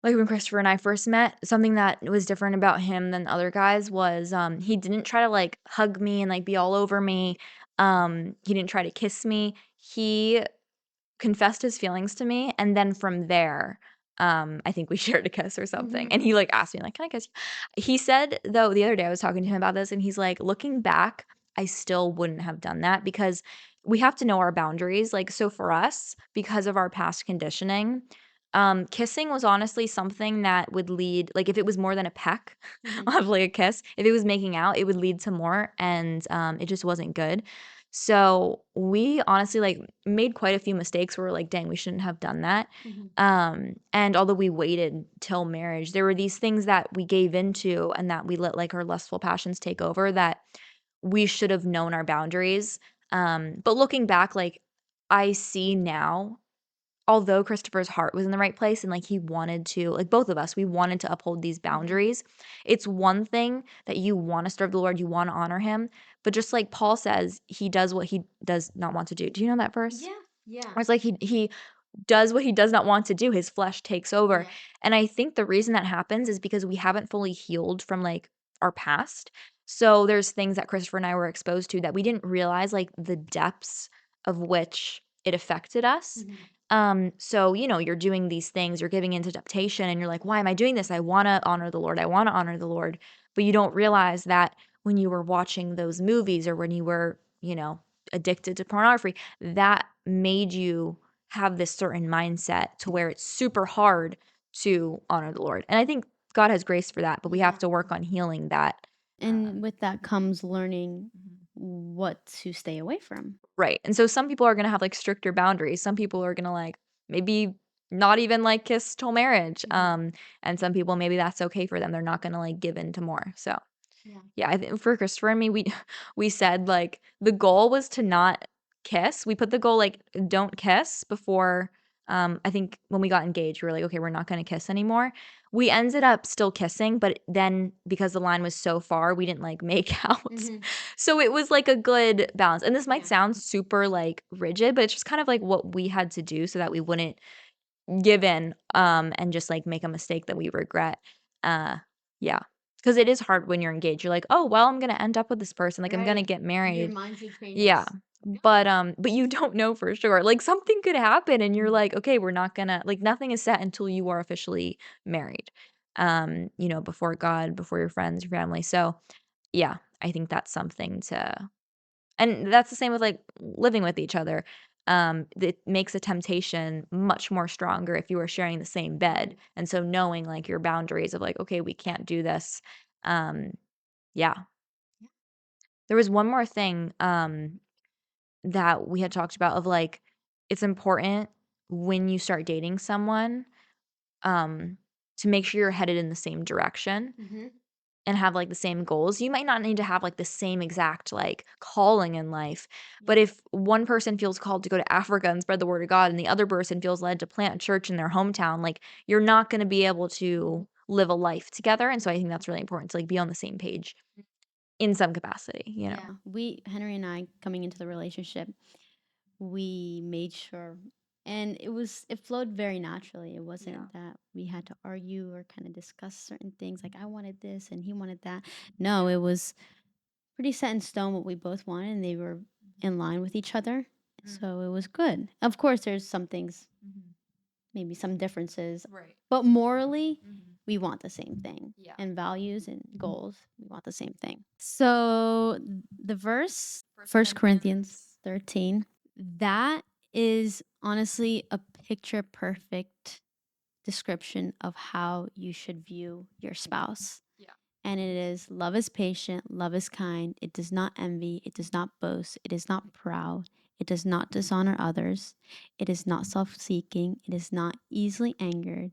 when Christopher and I first met, something that was different about him than other guys was, he didn't try to, like, hug me and, like, be all over me. He didn't try to kiss me. He confessed his feelings to me, and then from there, I think we shared a kiss or something, and he, like, asked me, like, "Can I kiss you?" He said, though the other day I was talking to him about this, and he's like, "Looking back, I still wouldn't have done that because we have to know our boundaries." Like, so for us, because of our past conditioning, kissing was honestly something that would lead like, if it was more than a peck of, like, a kiss, if it was making out, it would lead to more, and, it just wasn't good. So, we honestly, like, made quite a few mistakes where we're like, "Dang, we shouldn't have done that." And although we waited till marriage, there were these things that we gave into and that we let, like, our lustful passions take over that we should have known our boundaries. But looking back, like, I see now although Christopher's heart was in the right place and, like, he wanted to like, both of us, we wanted to uphold these boundaries. It's one thing that you wanna serve the Lord, you wanna honor him, but just like Paul says, he does what he does not want to do. Do you know that verse? Yeah. Where it's like he does what he does not want to do, his flesh takes over, and I think the reason that happens is because we haven't fully healed from, like, our past. So, there's things that Christopher and I were exposed to that we didn't realize, like, the depths of which it affected us. So, you're doing these things, you're giving into temptation, and you're like, "Why am I doing this? I wanna honor the Lord, I wanna honor the Lord." But you don't realize that when you were watching those movies or when you were, addicted to pornography, that made you have this certain mindset to where it's super hard to honor the Lord. And I think God has grace for that, but we have Yeah. to work on healing that. And with that comes learning Mhm. what to stay away from. Right. And so some people are gonna have, like, stricter boundaries. Some people are gonna, like, maybe not even, like, kiss till marriage. And some people, maybe that's okay for them. They're not gonna, like, give in to more. So, Yeah. yeah, I think for Christopher and me, we we said, like, the goal was to not kiss. We put the goal, like, don't kiss before, I think when we got engaged, we were like, "Okay, we're not gonna kiss anymore." We ended up still kissing, but then because the line was so far, we didn't, like, make out. So it was, like, a good balance, and this might Yeah. sound super, like, rigid, but it's just kind of, like, what we had to do so that we wouldn't give in, and just, like, make a mistake that we regret. Uh, yeah, because it is hard when you're engaged. You're like, "Oh, well, I'm gonna end up with this person, like, I'm gonna Right. get Your married." mindset Yeah, changes. but you don't know for sure. Like, something could happen and you're Mhm. like, "Okay, we're not gonna," like, nothing is set until you are officially married, before God, before your friends, your family. So, yeah, I think that's something to, and that's the same with, like, living with each other. It makes a temptation much more stronger if you are sharing the same bed, Mhm. and so knowing, like, your boundaries of, like, "Okay, we can't do this." Um, yeah. There was one more thing, that we had talked about of, like, it's important when you start dating someone, um, to make sure you're headed in the same direction Mhm. and have, like, the same goals. You might not need to have, like, the same exact, like, calling in life, Yeah. but if one person feels called to go to Africa and spread the word of God and the other person feels led to plant a church in their hometown, like, you're not gonna be able to live a life together, and so I think that's really important to, like, be on the same page in some capacity, you know? Yeah. Henry and I, coming into the relationship, we made sure, and it flowed very naturally. It Yeah. wasn't that we had to argue or kind of discuss certain things like I wanted this and he wanted that. No, it was pretty set in stone what we both wanted, and they were in line with each other. Mm, So it was good. Of course, there's some things, mhm. maybe some differences, Right. but morally, Mhm. we want the same thing. Yeah. And values and goals, we want the same thing. So the verse, First First Corinthians Corinthians. 13, that is honestly a picture perfect description of how you should view your spouse. Yeah. And it is love is patient, love is kind, it does not envy, it does not boast, it is not proud, it does not dishonor others, it is not self seeking, it is not easily angered,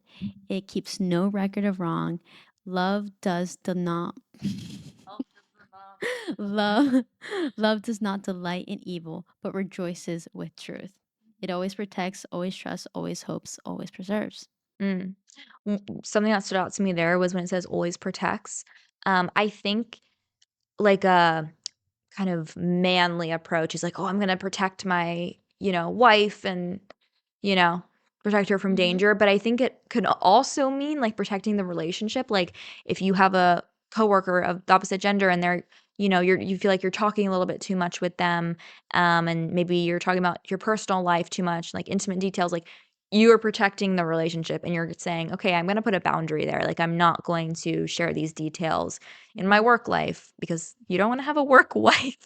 it keeps no record of wrong. Love does do not love love does not delight in evil, but rejoices with truth. It always protects, always trusts, always hopes, always preserves. Mm. Something that stood out to me there was when it says always protects. I think like a kind of manly approach is like, "Oh, I'm gonna protect my, wife and, you know, protect her from Mm-hmm. danger," but I think it could also mean, like, protecting the relationship, like, if you have a coworker of the opposite gender and they're you feel like you're talking a little bit too much with them, and maybe you're talking about your personal life too much, like, intimate details, like, you are protecting the relationship and you're saying, "Okay, I'm gonna put a boundary there, like, I'm not going to share these details in my work life," because you don't wanna have a work wife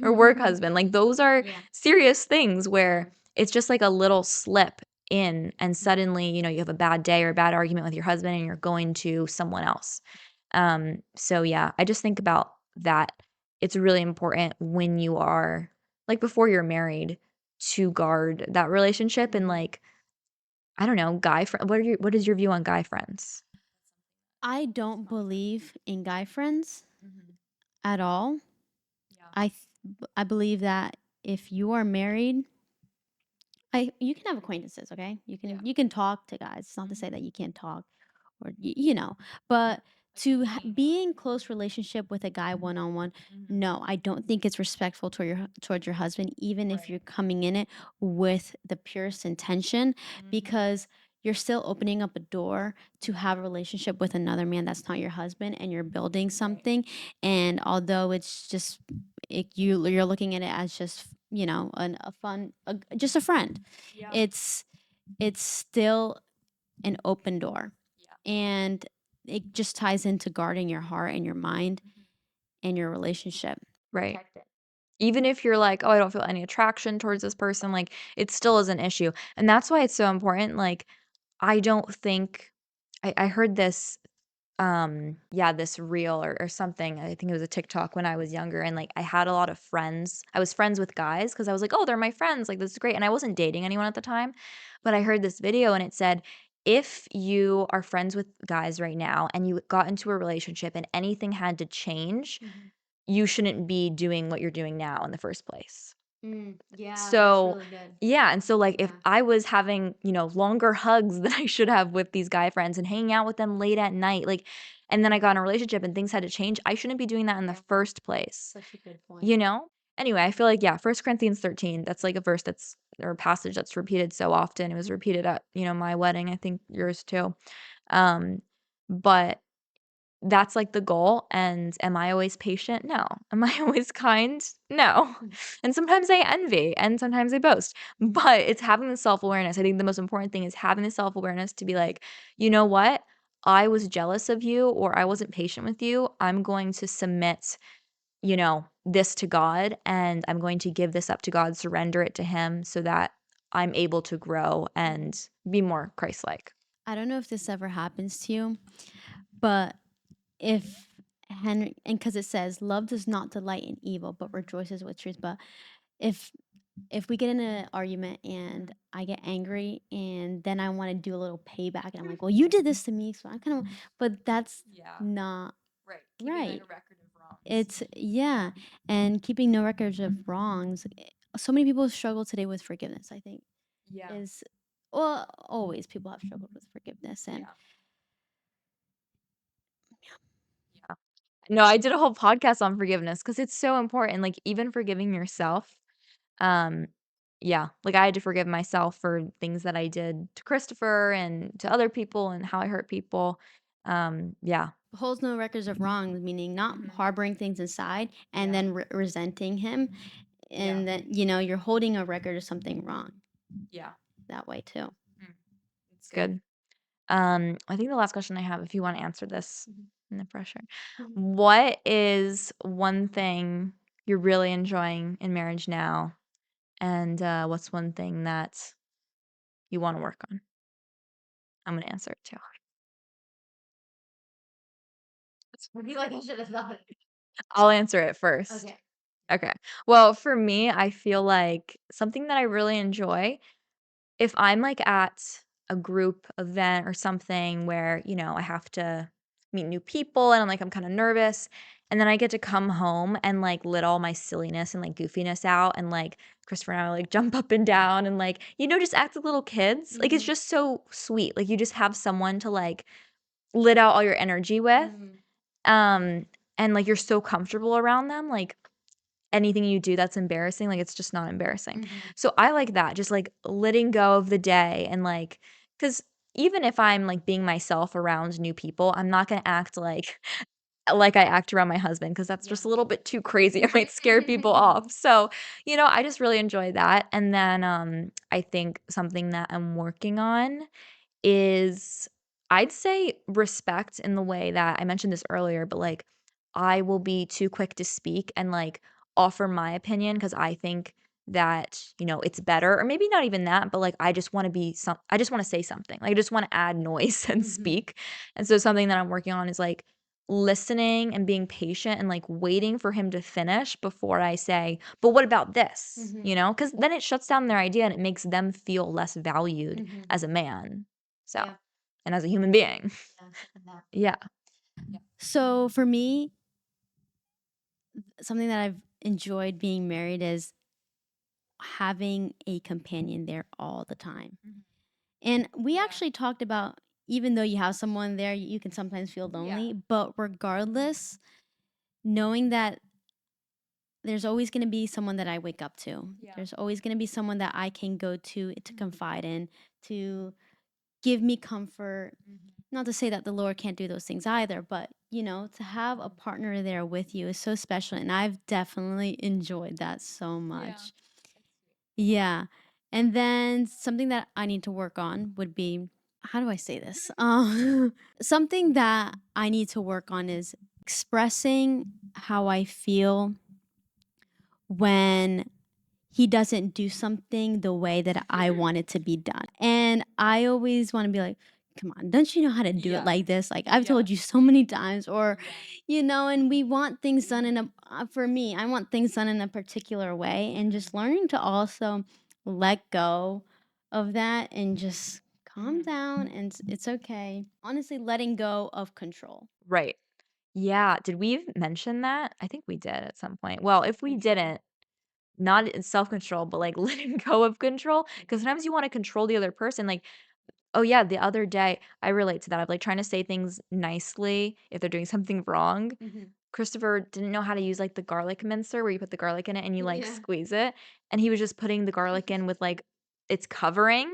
or work Mm-hmm. husband, like, those are Yeah. serious things Yeah. where it's just like a little slip in and suddenly, you have a bad day or a bad argument with your husband and you're going to someone else. So yeah, I just think about that. It's really important when you are like before you're married to guard that relationship and Mm-hmm. like, I don't know, guy friend what is your view on guy friends? I don't believe in guy friends Mhm. at all. Yeah. I believe that if you are married, you can have acquaintances, okay? Yeah. You can talk to guys. It's not to say Mhm. that you can't talk or but Like to hanging be out. in close relationship with a guy one on one, Mhm. no, I don't think it's respectful towards your husband, even if Right. you're coming in it with the purest intention, Mhm. because you're still opening up a door to have a relationship with another man that's not your husband, and you're building Right. something. And although it's just you're looking at it as just a fun just a friend, Yeah. it's still an open door, Yeah. and it just ties into guarding your heart and your mind Mhm. and your relationship. Right. Protect it. Even if you're like, "Oh, I don't feel any attraction towards this person," like, it still is an issue, and that's why it's so important, like, I don't think I heard this, yeah, this reel or something, I think it was a TikTok when I was younger, and, like, I had a lot of friends I was friends with guys because I was like, "Oh, they're my friends, like, this is great," and I wasn't dating anyone at the time, but I heard this video and it said, "If you are friends with guys right now and you got into a relationship and anything had to change, Mhm. you shouldn't be doing what you're doing now in the first place." Yeah, that's So, really good. yeah, and so, like, if Yeah. I was having, longer hugs than I should have with these guy friends and hanging out with them late at night, like, and then I got in a relationship and things had to change, I shouldn't be doing that in the Yeah. first place, Such a good point. you know? Anyway, I feel like, yeah, First Corinthians 13, that's, like, a verse that's or passage that's repeated so often. It was repeated at, my wedding, I think yours too. Um, but that's, like, the goal, and am I always patient? No. Am I always kind? No. And sometimes I envy, and sometimes I boast, but it's having the self-awareness. I think the most important thing is having the self-awareness to be like, "You know what? I was jealous of you or I wasn't patient with you. I'm going to submit, this to God, and I'm going to give this up to God, surrender it to Him so that I'm able to grow and be more Christ-like." I don't know if this ever happens to you, but if Henry, and because it says love does not delight in evil but rejoices with truth, but if we get in an argument and I get angry and then I want to do a little payback and I'm like, well, you did this to me, so I kind of, but that's Yeah. not Right. Keeping, like, right. a record of wrongs. It's, yeah, and keeping no records of wrongs. So many people struggle today with forgiveness, I think, Yeah. is, well, always people have struggled with forgiveness. And Yeah. Yeah. No, I did a whole podcast on forgiveness because it's so important, like, even forgiving yourself. Um, yeah, like, I had to forgive myself for things that I did to Christopher and to other people and how I hurt people. Yeah. holds no records of wrongs, meaning not Mhm. harboring things inside and Yeah. then resenting him. Yeah. And then, you're holding a record of something wrong Yeah. that way too. Mm. It's good. I think the last question I have, if you wanna answer this in the pressure. What is one thing you're really enjoying in marriage now, and, what's one thing that you wanna work on? I'm gonna answer it too. I feel like I should have thought it. I'll answer it first. Okay. Okay. Well, for me, I feel like something that I really enjoy, if I'm, like, at a group event or something where, I have to meet new people and I'm kinda nervous, and then I get to come home and, like, let all my silliness and, like, goofiness out, and, like, Christopher and I will, like, jump up and down and, like, just act like little kids. Like, it's just so sweet. Like, you just have someone to, like, let out all your energy with. Um, and, like, you're so comfortable around them, like, anything you do that's embarrassing, like, it's just not embarrassing. So I like that, just, like, letting go of the day and, like, because even if I'm, like, being myself around new people, I'm not gonna act like I act around my husband because that's just a little bit too crazy. It might scare people off. So, I just really enjoy that. And then, I think something that I'm working on is, I'd say, respect in the way that I mentioned this earlier, but, like, I will be too quick to speak and, like, offer my opinion because I think that, it's better, or maybe not even that, but, like, I just wanna say something. Like, I just wanna add noise and speak. And so something that I'm working on is, like, listening and being patient and, like, waiting for him to finish before I say, "But what about this?" Because then it shuts down their idea and it makes them feel less valued as a man. So, Yeah. and as a human being. Yeah, something that. Yeah. So for me, something that I've enjoyed being married is having a companion there all the time. Mhm. And we Yeah. actually talked about, even though you have someone there, you can sometimes feel Yeah. lonely. But regardless, knowing that there's always going to be someone that I wake up to, Yeah. there's always going to be someone that I can go to Mhm. confide in, to give me comfort. Mhm. Not to say that the Lord can't do those things either, but to have a partner there with you is so special. And I've definitely enjoyed that so Yeah. much. Yeah. And then something that I need to work on would be, how do I say this? Something that I need to work on is expressing how I feel when he doesn't do something the way that I want it to be done. And I always want to be like, come on, don't you know how to do it Yeah. like this? Like, I've Yeah. told you so many times, or, Yeah. and we want things done in for me, I want things done in a particular way. And just learning to also let go of that and just calm Mhm. down, and it's okay. Honestly, letting go of control. Right. Yeah. Did we even mention that? I think we did at some point. Well, if we didn't, not in self-control, but, like, letting go of control, because sometimes you wanna control the other person, like, oh, yeah, the other day I relate to that, of, like, trying to say things nicely if they're doing something wrong. Christopher didn't know how to use, like, the garlic mincer where you put the garlic in it and you, like, Yeah. squeeze it, and he was just putting the garlic in with, like, it's covering.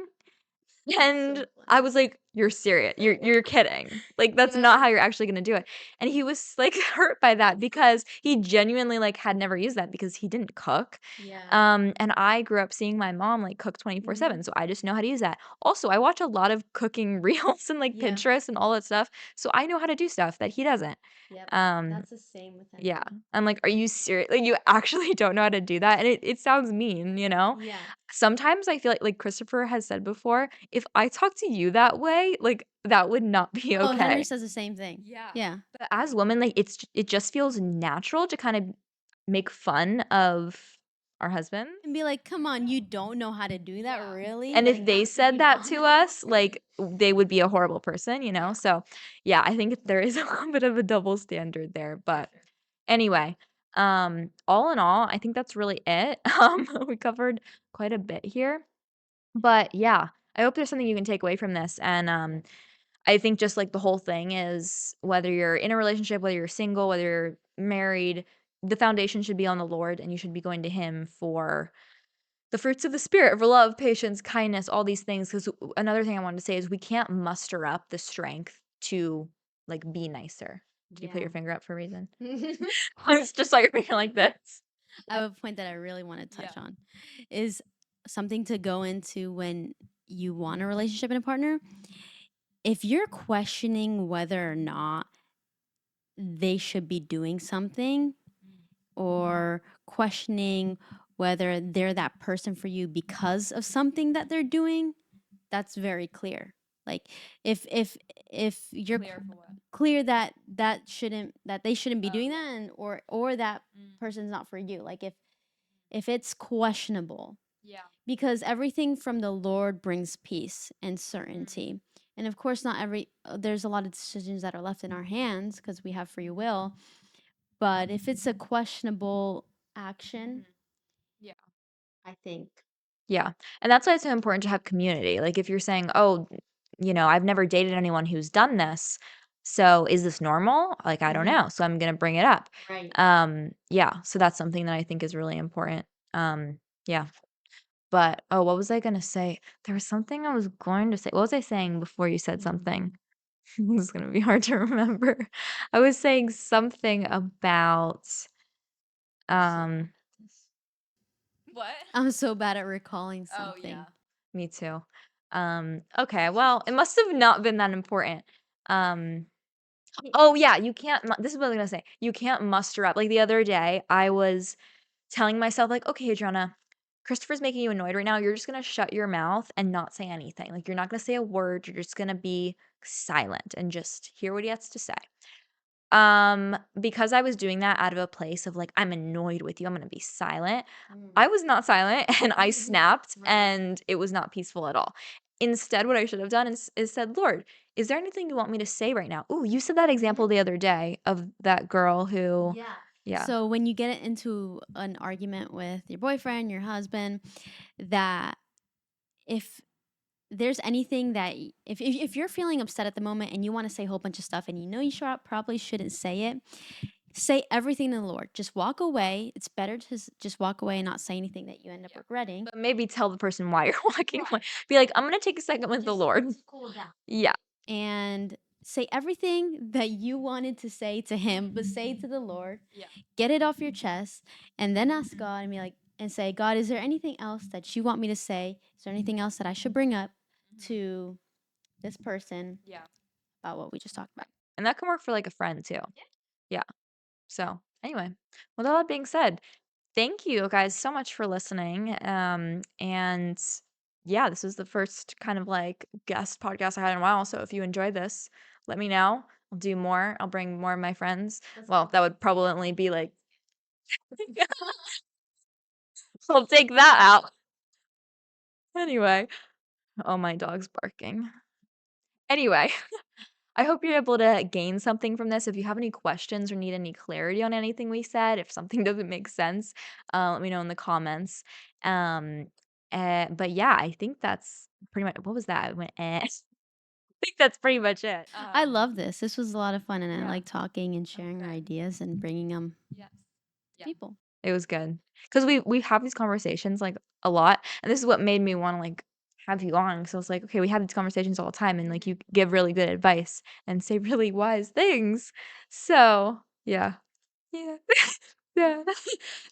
So And I funny. was like, "You're serious. You're kidding. Like, that's not Yeah. how you're actually gonna do it." And he was, like, hurt by that because he genuinely, like, had never used that because he didn't cook. Yeah. And I grew up seeing my mom, like, cook Mhm. 24/7, so I just know how to use that. Also, I watch a lot of cooking reels and, like, Yeah. Pinterest and all that stuff, so I know how to do stuff that he doesn't. Yep. Um, That's the same with him. yeah. I'm like, "Are you serious? Like, you actually don't know how to do that?" And it sounds mean, you know? Yeah. Sometimes I feel like Christopher has said before, "If I talk to you that way, like, that would not be Oh, Henry okay." says the same thing. Yeah. Yeah. But as women, like, it just feels natural to kind of make fun of our husbands. And be like, "Come on, you don't know how to do that, Yeah. really? And if Like, they that could said be that wrong." to us, like, they would be a horrible person, you know? Yeah, So, yeah, I think there is a little bit of a double standard there, for but sure. anyway, all in all, I think that's really it. We covered quite a bit here, but yeah, I hope there's something you can take away from this, and, Yeah. I think just, like, the whole thing is whether you're in a relationship, whether you're single, whether you're married, the foundation should be on the Lord, and you should be going to Him for the fruits of the Spirit, for love, patience, kindness, all these things. Because another thing I wanted to say is we can't muster up the strength to, like, be nicer. Did you put Yeah. your finger up for a reason? I just saw your finger like this. I have a point that I really wanna Yeah. touch on, is something to go into when you want a relationship and a partner. If you're questioning whether or not they should be doing something, or questioning whether they're that person for you because of something that they're doing, that's very clear. Like, if you're Clear for what? clear that that they shouldn't be Oh, doing yeah. that, and or that Mm. person's not for you. Like, if it's questionable, Yeah. because everything from the Lord brings peace and Mm. certainty. And of course, not every there's a lot of decisions that are left in our hands because we have free will. But if it's a questionable action, Mhm. Yeah. I think. Yeah, and that's why it's so important to have community. Like, if you're saying, "Oh, I've never dated anyone who's done this, so is this normal?" Like, I don't Mhm. know, so I'm gonna bring it up. Right. Yeah, so that's something that I think is really important. Yeah, but oh, what was I gonna say? There was something I was going to say. What was I saying before you said something? This is gonna be hard to remember. I was saying something about, I'm so bad um at this. What? I'm so bad at recalling Oh, yeah. something. Me too. Okay, well, it must have not been that important. Um, oh yeah, you can't this is what I was gonna say. You can't muster up. Like the other day, I was telling myself, like, okay, Adriana, Christopher's making you annoyed right now. You're just gonna shut your mouth and not say anything. Like you're not gonna say a word. You're just gonna be silent and just hear what he has to say. Because I was doing that out of a place of like, I'm annoyed with you, I'm gonna be silent. Mm. I was not silent and I snapped Right. and it was not peaceful at all. Instead, what I should have done is said, Lord, is there anything you want me to say right now? Ooh, you said that example Mhm. the other day of that girl who, Yeah. yeah. So when you get into an argument with your boyfriend, your husband, that if there's anything that if you're feeling upset at the moment and you want to say a whole bunch of stuff and you know you probably shouldn't say it, say everything to the Lord. Just walk away. It's better to just walk away and not say anything that you end up Yeah. regretting. But maybe tell the person why you're walking away. Right. Be like, I'm gonna take a second with the Lord. Just cool down. Yeah. And say everything that you wanted to say to him, but say to the Lord. Yeah. Get it off your chest, and then ask God and be like, and say, God, is there anything else that you want me to say? Is there anything else that I should bring up Mhm. to this person Yeah. about what we just talked about? Right. And that can work for like a friend too. Yeah. Yeah. So anyway, with all that being said, thank you guys so much for listening. And yeah, this was the first kind of like guest podcast I had in a while. So if you enjoyed this, let me know. I'll do more. I'll bring more of my friends. Let's Well, go. that would probably be like, I'll take that out. Anyway, oh, my dog's barking. Anyway, I hope you're able to gain something from this. If you have any questions or need any clarity on anything we said, if something doesn't make sense, let me know in the comments. Um, but yeah, I think that's pretty much what was that? I went, eh. I think that's pretty much it. I love this. This was a lot of fun, and I Yeah, like talking and that was sharing our good. ideas and bringing them Yes. to Yeah. people. It was good because we have these conversations like a lot, and this is what made me want to like have you on. So I was like, okay, we have these conversations all the time, and like you give really good advice and say really wise things. So yeah, yeah, yeah.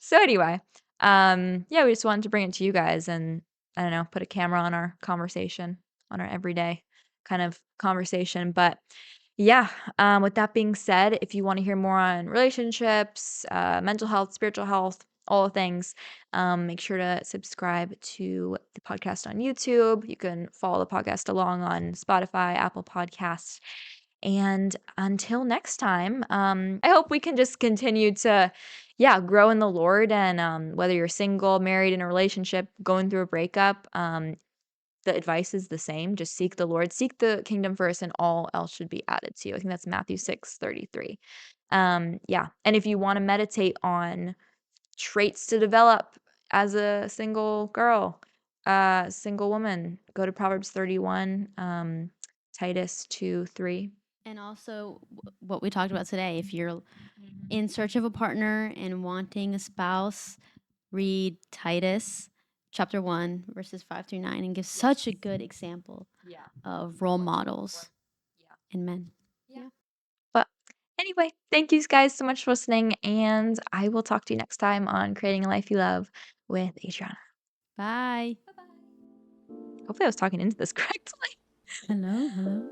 So anyway, yeah, we just wanted to bring it to you guys, and I don't know, put a camera on our conversation, on our everyday kind of conversation. But yeah, with that being said, if you want to hear more on relationships, mental health, spiritual health, all the things, make sure to subscribe to the podcast on YouTube. You can follow the podcast along on Spotify, Apple Podcasts. And until next time, I hope we can just continue to, yeah, grow in the Lord. And whether you're single, married, in a relationship, going through a breakup, the advice is the same. Just seek the Lord, seek the kingdom first, and all else should be added to you. I think that's Matthew 6:33. Yeah. And if you want to meditate on traits to develop as a single girl, single woman, go to Proverbs 31, Titus 2:3. And also, what we talked about today, if you're Mhm. in search of a partner and wanting a spouse, read Titus chapter 1, verses 5 through 9, and gives such a Yes. good example Yeah. of role What to look for. models Yeah. in men. Yeah. Yeah. But anyway, thank you guys so much for listening, and I will talk to you next time on Creating a Life You Love with Adriana. Bye. Bye bye. Hopefully, I was talking into this correctly. Hello. Hello.